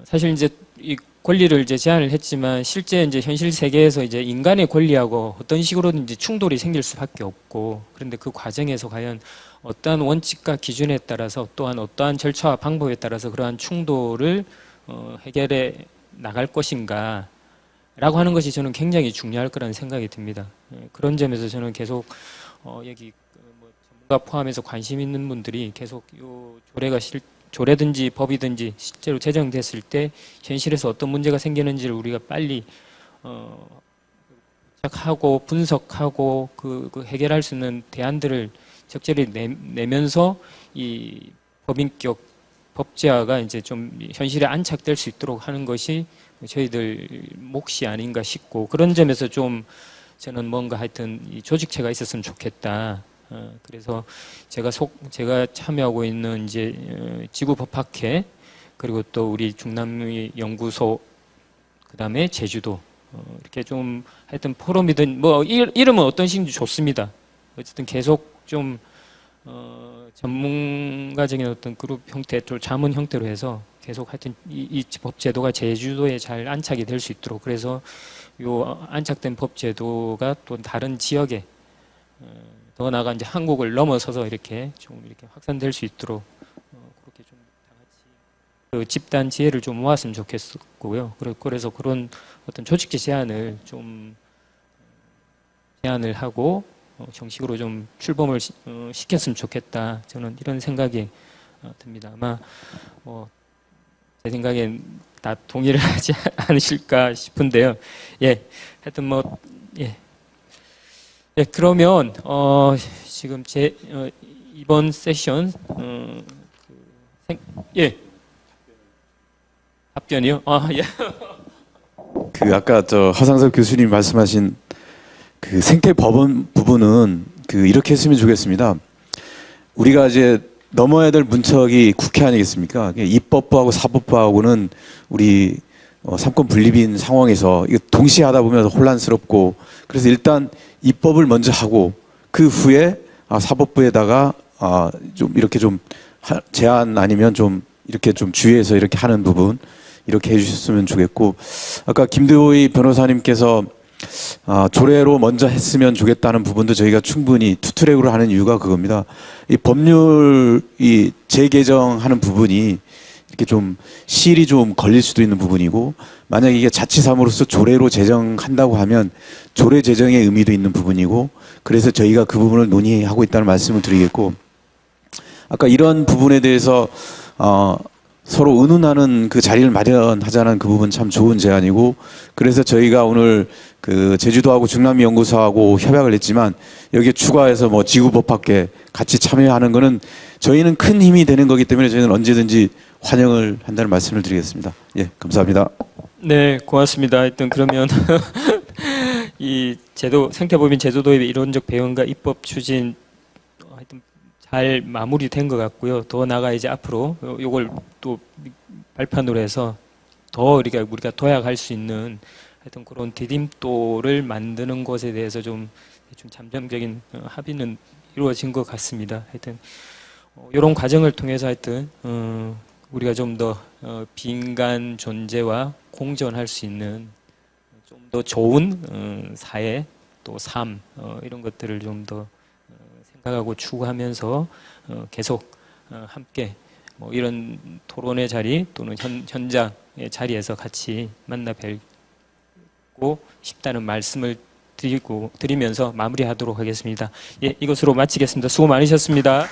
사실 이제 이 권리를 이제 제안을 했지만 실제 이제 현실 세계에서 이제 인간의 권리하고 어떤 식으로든지 충돌이 생길 수밖에 없고, 그런데 그 과정에서 과연 어떠한 원칙과 기준에 따라서 또한 어떠한 절차와 방법에 따라서 그러한 충돌을 해결해 나갈 것인가 라고 하는 것이 저는 굉장히 중요할 거라는 생각이 듭니다. 그런 점에서 저는 계속 여기 뭐 전문가 포함해서 관심 있는 분들이 계속 요 조례든지 법이든지 실제로 제정됐을 때 현실에서 어떤 문제가 생기는지를 우리가 빨리 하고 분석하고 그 해결할 수 있는 대안들을 적절히 내면서 이 법인격 법제화가 이제 좀 현실에 안착될 수 있도록 하는 것이 저희들 몫이 아닌가 싶고, 그런 점에서 좀 저는 뭔가 하여튼 이 조직체가 있었으면 좋겠다. 그래서 제가 참여하고 있는 이제 지구법학회, 그리고 또 우리 중남미 연구소, 그다음에 제주도, 이렇게 좀 하여튼 포럼이든 뭐 이름은 어떤 식인지 좋습니다. 어쨌든 계속 좀 전문가적인 어떤 그룹 형태, 또 자문 형태로 해서 계속 하여튼 이 법제도가 제주도에 잘 안착이 될 수 있도록, 그래서 요 안착된 법제도가 또 다른 지역에 더 나아가 이제 한국을 넘어서서 이렇게 좀 이렇게 확산될 수 있도록 그렇게 좀 다 같이 그 집단 지혜를 좀 모았으면 좋겠고요. 그래서 그런 어떤 조직제 제안을 좀 제안을 하고 정식으로 좀 출범을 시켰으면 좋겠다. 저는 이런 생각이 듭니다. 아마 제 생각엔 다 동의를 하지 않으실까 싶은데요. 예, 하여튼 예, 그러면 지금 제 이번 세션 예, 답변이요? 예. 그 아까 저 하상석 교수님 말씀하신 그 생태 법원 부분은 그 이렇게 했으면 좋겠습니다. 우리가 이제 넘어야 될 문턱이 국회 아니겠습니까? 입법부하고 사법부하고는 우리 삼권 분립인 상황에서 이거 동시에 하다 보면 혼란스럽고, 그래서 일단 입법을 먼저 하고 그 후에 사법부에다가 좀 이렇게 좀 제안 아니면 좀 이렇게 좀 주의해서 이렇게 하는 부분 이렇게 해주셨으면 좋겠고, 아까 김도희 변호사님께서 조례로 먼저 했으면 좋겠다는 부분도 저희가 충분히 투트랙으로 하는 이유가 그겁니다. 이 법률 이 재개정하는 부분이 이렇게 좀 시일이 좀 걸릴 수도 있는 부분이고, 만약에 이게 자치사무로서 조례로 제정한다고 하면 조례 제정의 의미도 있는 부분이고, 그래서 저희가 그 부분을 논의하고 있다는 말씀을 드리겠고, 아까 이런 부분에 대해서 서로 의논하는 그 자리를 마련하자는 그 부분 참 좋은 제안이고, 그래서 저희가 오늘 그 제주도하고 중남미 연구소하고 협약을 했지만 여기에 추가해서 뭐 지구법학회 같이 참여하는 거는 저희는 큰 힘이 되는 거기 때문에 저희는 언제든지 환영을 한다는 말씀을 드리겠습니다. 예, 감사합니다. 네, 고맙습니다. 하여튼 그러면 이 생태법인 제주도의 이론적 배원과 입법 추진 하여튼 잘 마무리된 것 같고요. 더 나아가 이제 앞으로 요걸 또 발판으로 해서 더 우리가 도약할 수 있는 하여튼 그런 디딤돌을 만드는 것에 대해서 좀 잠정적인 합의는 이루어진 것 같습니다. 하여튼 이런 과정을 통해서 하여튼 우리가 좀 더 비인간 존재와 공존할 수 있는 좀 더 좋은 사회 또 삶 이런 것들을 좀 더 생각하고 추구하면서 계속 함께 이런 토론의 자리 또는 현장의 자리에서 같이 만나 뵙고 싶다는 말씀을 드리면서 마무리하도록 하겠습니다. 예, 이것으로 마치겠습니다. 수고 많으셨습니다.